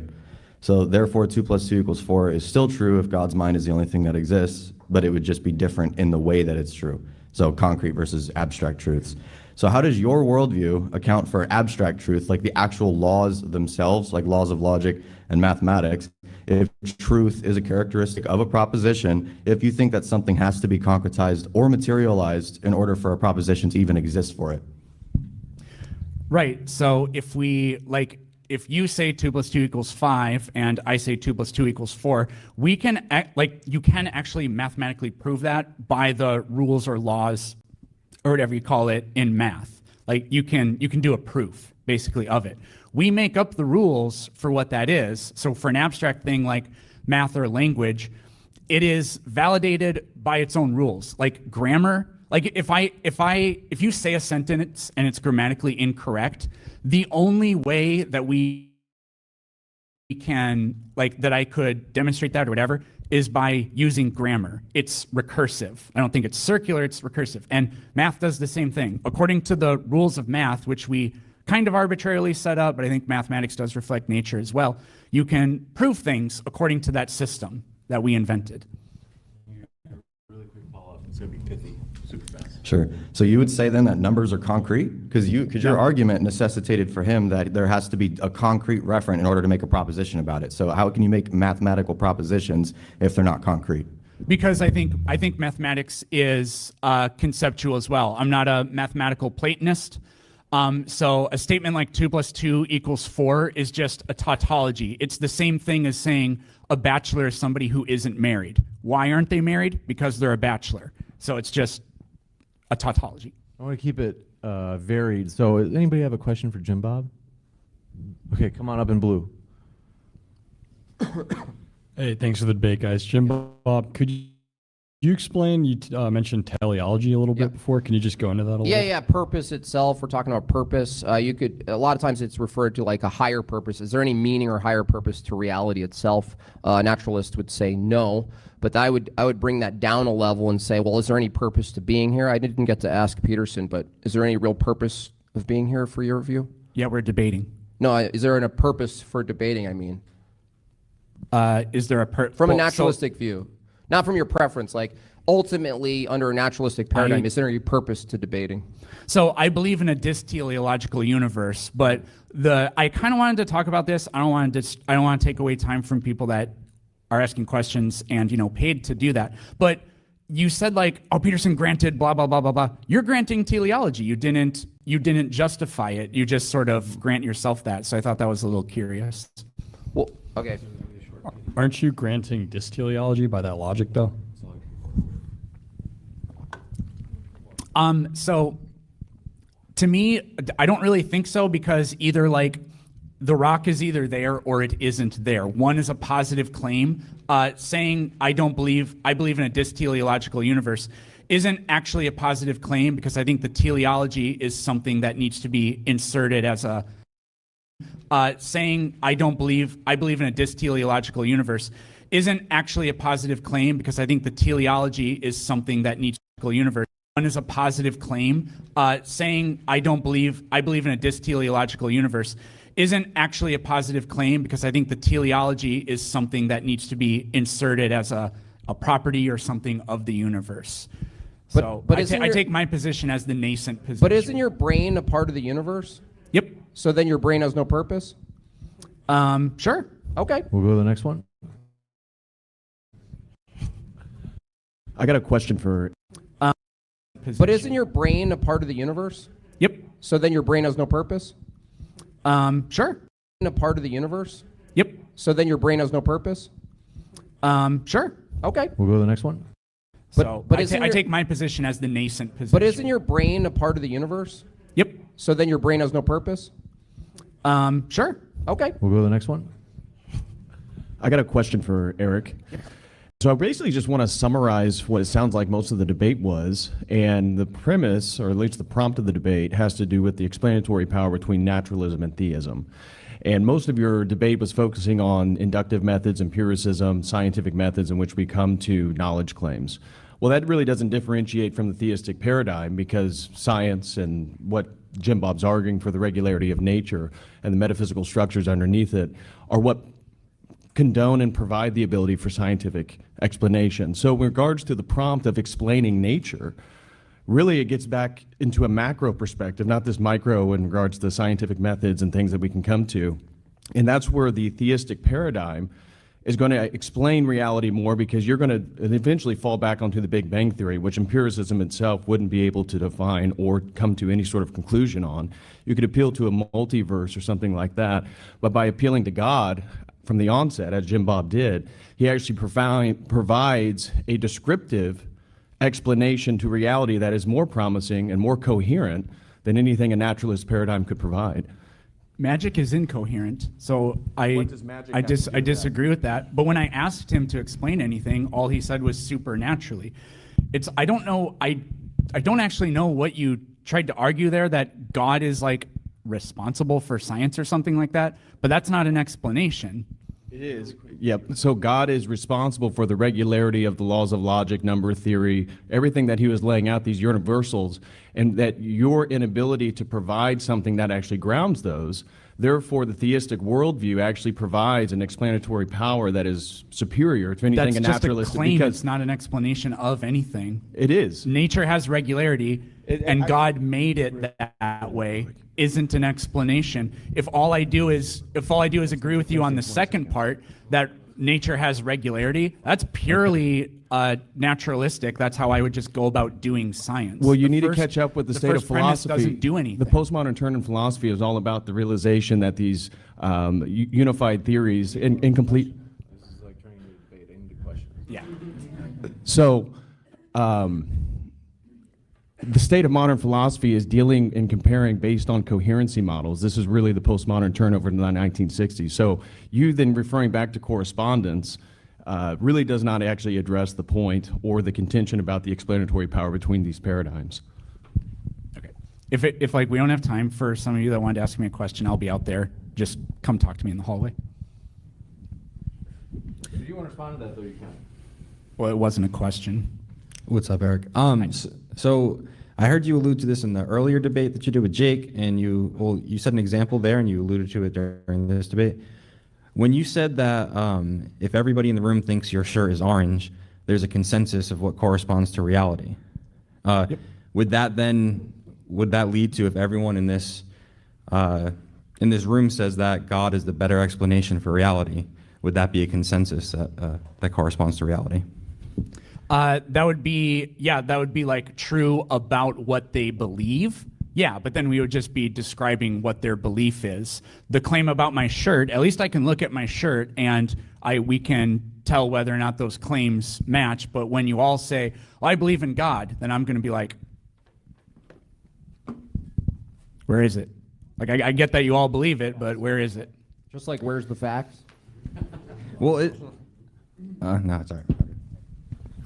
So therefore, 2 plus 2 equals 4 is still true if God's mind is the only thing that exists, but it would just be different in the way that it's true. So concrete versus abstract truths. So how does your worldview account for abstract truth, like the actual laws themselves, like laws of logic and mathematics, if truth is a characteristic of a proposition, if you think that something has to be concretized or materialized in order for a proposition to even exist for it? Right. So if you say 2 plus 2 equals 5 and I say 2 plus 2 equals 4, we can you can actually mathematically prove that by the rules or laws or whatever you call it in math. Like you can do a proof basically of it. We make up the rules for what that is. So for an abstract thing like math or language, it is validated by its own rules. Like grammar, like if you say a sentence and it's grammatically incorrect, the only way that we can, that I could demonstrate that or whatever is by using grammar. It's recursive. I don't think it's circular, it's recursive. And math does the same thing. According to the rules of math, which we kind of arbitrarily set up, but I think mathematics does reflect nature as well, you can prove things according to that system that we invented. Really quick follow-up. It's going to be pithy, super fast. Sure. So you would say then that numbers are concrete? Because your argument necessitated for him that there has to be a concrete referent in order to make a proposition about it. So how can you make mathematical propositions if they're not concrete? Because I think mathematics is conceptual as well. I'm not a mathematical Platonist. So a statement like 2 plus 2 equals 4 is just a tautology. It's the same thing as saying a bachelor is somebody who isn't married. Why aren't they married? Because they're a bachelor. So it's just a tautology. I want to keep it varied. So does anybody have a question for Jimbob? Okay, come on up in blue. Hey, thanks for the debate, guys. Jimbob, could you explain, you mentioned teleology a little bit before. Can you just go into that a little bit? Yeah, purpose itself. We're talking about purpose. A lot of times it's referred to like a higher purpose. Is there any meaning or higher purpose to reality itself? A naturalist would say no, but I would bring that down a level and say, well, is there any purpose to being here? I didn't get to ask Peterson, but is there any real purpose of being here for your view? Yeah, we're debating. No, is there a purpose for debating, I mean? Is there From a naturalistic view, not from your preference, like ultimately under a naturalistic paradigm, is there any purpose to debating? So I believe in a disteleological universe, but I kind of wanted to talk about this. I don't want to take away time from people that are asking questions and paid to do that. But you said Peterson granted blah blah blah blah blah. You're granting teleology. You didn't justify it. You just sort of grant yourself that. So I thought that was a little curious. Well, okay. Aren't you granting disteleology by that logic, though? So to me, I don't really think so, because either the rock is either there or it isn't there. One is a positive claim. Saying I believe in a disteleological universe isn't actually a positive claim, because I think the teleology is something that needs to be inserted as a saying I believe in a disteleological universe isn't actually a positive claim, because I think the teleology is something that needs to be universe. One is a positive claim. Saying I believe in a disteleological universe isn't actually a positive claim, because I think the teleology is something that needs to be inserted as a property or something of the universe. So I take my position as the nascent position. But isn't your brain a part of the universe? Yep. So then your brain has no purpose? Sure. Okay. We'll go to the next one. I got a question for... But isn't your brain a part of the universe? Yep. So then your brain has no purpose? Sure. A part of the universe? Yep. So then your brain has no purpose? Sure. Okay. We'll go to the next one. But I take my position as the nascent position. But isn't your brain a part of the universe? Yep. So then your brain has no purpose? Sure. Okay. We'll go to the next one. I got a question for Eric. So I basically just want to summarize what it sounds like most of the debate was, and the premise, or at least the prompt of the debate, has to do with the explanatory power between naturalism and theism. And most of your debate was focusing on inductive methods, empiricism, scientific methods in which we come to knowledge claims. Well, that really doesn't differentiate from the theistic paradigm, because science and what Jimbob's arguing for the regularity of nature and the metaphysical structures underneath it are what condone and provide the ability for scientific explanation. So in regards to the prompt of explaining nature, really it gets back into a macro perspective, not this micro in regards to scientific methods and things that we can come to. And that's where the theistic paradigm is going to explain reality more, because you're going to eventually fall back onto the Big Bang Theory, which empiricism itself wouldn't be able to define or come to any sort of conclusion on. You could appeal to a multiverse or something like that, but by appealing to God from the onset, as Jimbob did, he actually provides a descriptive explanation to reality that is more promising and more coherent than anything a naturalist paradigm could provide. Magic is incoherent, so What does magic I have to do with disagree with that. But when I asked him to explain anything, all he said was supernaturally. I don't know. I don't actually know what you tried to argue there, that God is like responsible for science or something like that. But that's not an explanation. It is. Yep. So God is responsible for the regularity of the laws of logic, number theory, everything that he was laying out, these universals, and that your inability to provide something that actually grounds those. Therefore, the theistic worldview actually provides an explanatory power that is superior to anything That's a just a naturalist. claim. Because It's not an explanation of anything. it is. Nature has regularity, and God made it that way. Isn't an explanation. If all I do is agree with you on the second part, that nature has regularity, that's purely naturalistic. That's how I would just go about doing science. Well, you The need first- to catch up with the state of first premise philosophy. doesn't do anything. The postmodern turn in philosophy is all about the realization that these unified theories, incomplete. This is like trying to debate into question. Yeah. So, the state of modern philosophy is dealing and comparing based on coherency models. This is really the postmodern turnover in the 1960s. So, you then referring back to correspondence really does not actually address the point or the contention about the explanatory power between these paradigms. Okay. If like we don't have time for some of you that wanted to ask me a question, I'll be out there. Just come talk to me in the hallway. If you want to respond to that, though, you can. Well, it wasn't a question. What's up, Eric? So I heard you allude to this in the earlier debate that you did with Jake, and you said an example there, and you alluded to it during this debate. When you said that if everybody in the room thinks your shirt is orange, there's a consensus of what corresponds to reality. Yep. Would that lead to, if everyone in this room says that God is the better explanation for reality, would that be a consensus that corresponds to reality? That would be like true about what they believe. Yeah, but then we would just be describing what their belief is. The claim about my shirt, at least I can look at my shirt and we can tell whether or not those claims match. But when you all say, well, I believe in God, then I'm going to be like, where is it? Like, I get that you all believe it, but where is it? Just like, where's the facts? Well, no, it's all right.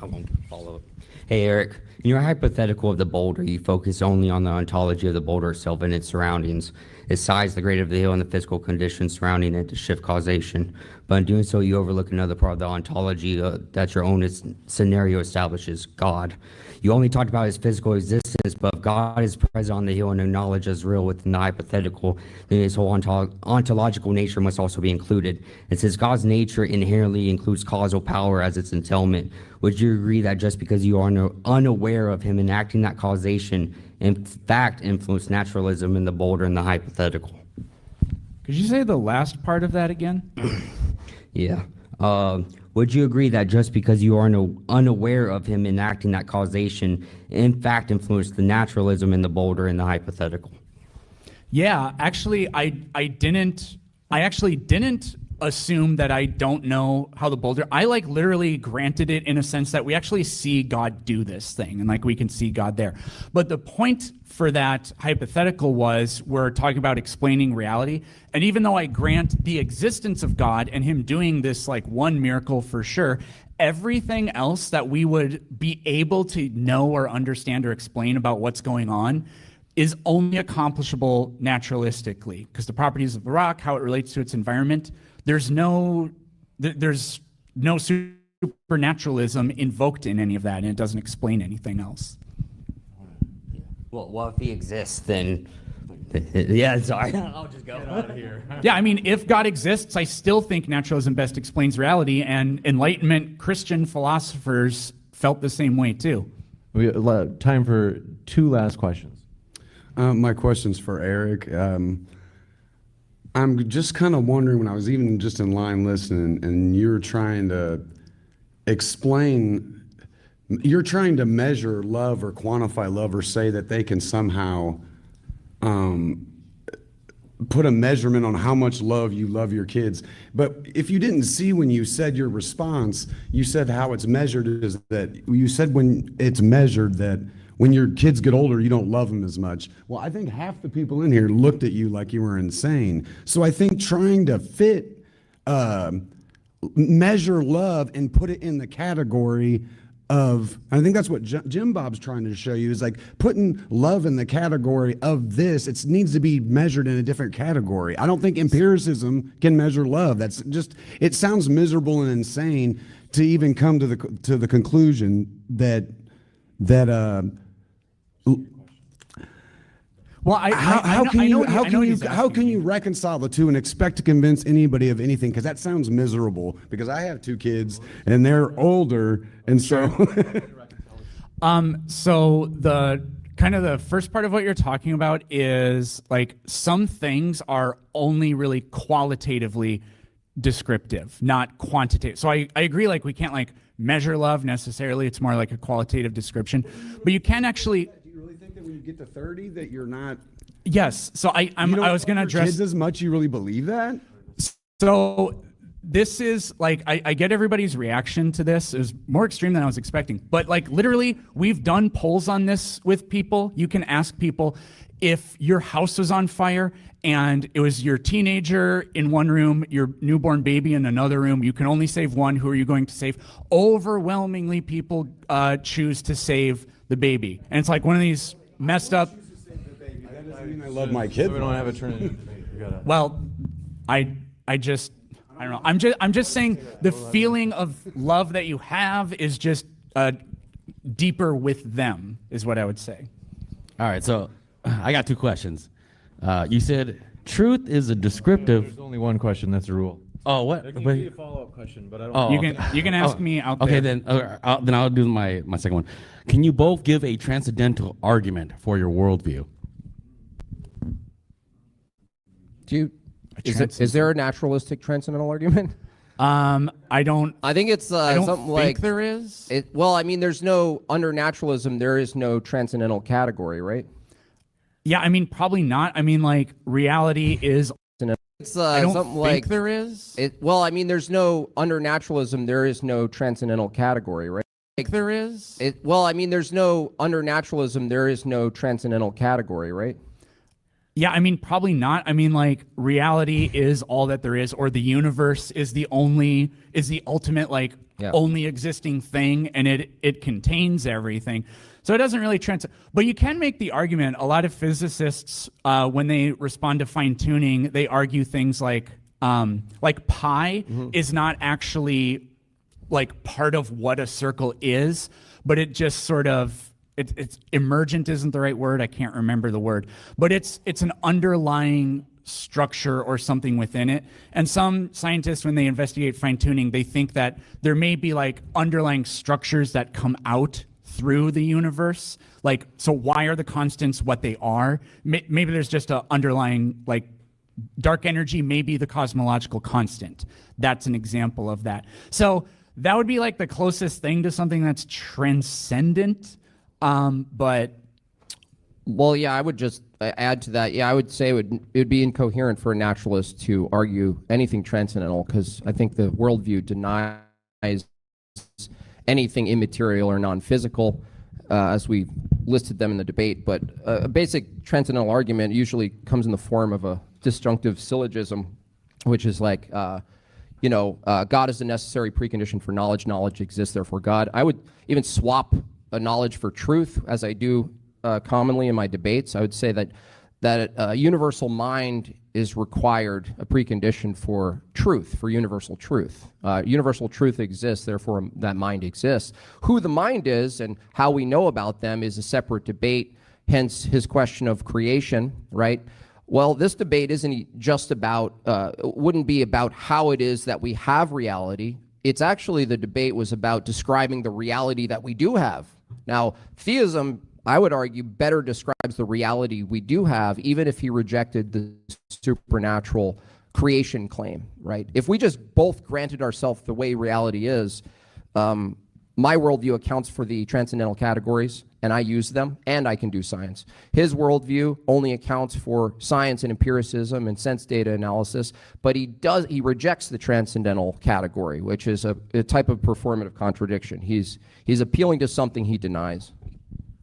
I won't follow up. Hey, Eric, in your hypothetical of the boulder, you focus only on the ontology of the boulder itself and its surroundings, its size, the grade of the hill, and the physical conditions surrounding it to shift causation. But in doing so, you overlook another part of the ontology that your own scenario establishes, God. You only talked about his physical existence, but if God is present on the hill and acknowledged as real within the hypothetical, then his whole ontological nature must also be included. And since God's nature inherently includes causal power as its entailment, would you agree that just because you are unaware of him enacting that causation, in fact influenced naturalism in the boulder and the hypothetical? Could you say the last part of that again? Yeah. Would you agree that just because you are unaware of him enacting that causation, in fact influenced the naturalism in the boulder and the hypothetical? Yeah, actually, I actually didn't assume that I don't know how the boulder. I like literally granted it in a sense that we actually see God do this thing, and like we can see God there. But the point for that hypothetical was we're talking about explaining reality, and even though I grant the existence of God and him doing this like one miracle for sure, everything else that we would be able to know or understand or explain about what's going on is only accomplishable naturalistically, because the properties of the rock, how it relates to its environment, there's no supernaturalism invoked in any of that, and it doesn't explain anything else. Well, if he exists, then Yeah, sorry. I'll just go. Yeah, I mean, if God exists, I still think naturalism best explains reality, and Enlightenment Christian philosophers felt the same way too. We have time for 2 last questions. My question's for Eric. I'm just kind of wondering, when I was even just in line listening, and you're trying to explain, you're trying to measure love or quantify love or say that they can somehow put a measurement on how much love you love your kids. But if you didn't see when you said your response, you said how it's measured is that you said when it's measured that when your kids get older, you don't love them as much. Well, I think half the people in here looked at you like you were insane. So I think trying to measure love and put it in the category of, I think that's what Jimbob's trying to show you, is like putting love in the category of this. It needs to be measured in a different category. I don't think empiricism can measure love. That's just, it sounds miserable and insane to even come to the conclusion that Well, how can you reconcile the two and expect to convince anybody of anything? Because that sounds miserable. Because I have 2 kids and they're older, and so. So the kind of the first part of what you're talking about is like some things are only really qualitatively descriptive, not quantitative. So I agree, like we can't like measure love necessarily. It's more like a qualitative description, but you can actually. When you get to 30 that you're not. Yes. So I was going to address kids as much. You really believe that? So this is like, I get everybody's reaction to this. It was more extreme than I was expecting, but like literally we've done polls on this with people. You can ask people if your house was on fire and it was your teenager in one room, your newborn baby in another room, you can only save one. Who are you going to save? Overwhelmingly people choose to save the baby. And it's like one of these messed up. That doesn't mean I love my kid. We don't have a turn in debate. Well, I don't know. I'm just saying the feeling of love that you have is just deeper with them, is what I would say. All right, so I got 2 questions. You said truth is a descriptive. There's only one question. That's a rule. Oh, what? There can be a follow-up question, but I don't. Oh, You can ask me out there. Okay, then I'll do my second one. Can you both give a transcendental argument for your worldview? Is there a naturalistic transcendental argument? I don't. I think it's I don't something think like there is. Well, I mean, there's no, under naturalism, there is no transcendental category, right? Yeah, I mean, probably not. I mean, like reality is. It's I don't something think like there is. Well, I mean, there's no, under naturalism, there is no transcendental category, right? There is. Well, I mean, there's no, under naturalism, there is no transcendental category, right? Yeah, I mean, probably not. I mean, like reality is all that there is, or the universe is the ultimate, like only existing thing, and it contains everything. So it doesn't really but you can make the argument. A lot of physicists, when they respond to fine tuning, they argue things like pi is not actually like part of what a circle is, but it just sort of. It's emergent isn't the right word. I can't remember the word, but it's an underlying structure or something within it. And some scientists, when they investigate fine tuning, they think that there may be like underlying structures that come out through the universe. Like, so why are the constants what they are? Maybe there's just an underlying, like, dark energy may be the cosmological constant. That's an example of that. So that would be like the closest thing to something that's transcendent. But well, yeah, I would just add to that. Yeah, I would say it would be incoherent for a naturalist to argue anything transcendental, because I think the worldview denies anything immaterial or non-physical, as we listed them in the debate. But a basic transcendental argument usually comes in the form of a disjunctive syllogism, which is like, God is the necessary precondition for knowledge. Knowledge exists, therefore God. I would even swap a knowledge for truth, as I do commonly in my debates. I would say that a universal mind is required, a precondition for truth, for universal truth. Universal truth exists, therefore that mind exists. Who the mind is and how we know about them is a separate debate, hence his question of creation, right? Well, this debate isn't just about, wouldn't be about how it is that we have reality. It's actually, the debate was about describing the reality that we do have. Now, theism, I would argue, better describes the reality we do have, even if he rejected the supernatural creation claim, right? If we just both granted ourselves the way reality is, my worldview accounts for the transcendental categories, and I use them, and I can do science. His worldview only accounts for science and empiricism and sense data analysis, but he rejects the transcendental category, which is a type of performative contradiction. He's appealing to something he denies.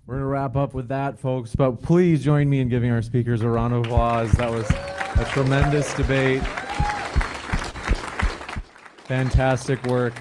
We're going to wrap up with that, folks, but please join me in giving our speakers a round of applause. That was a tremendous debate. Fantastic work.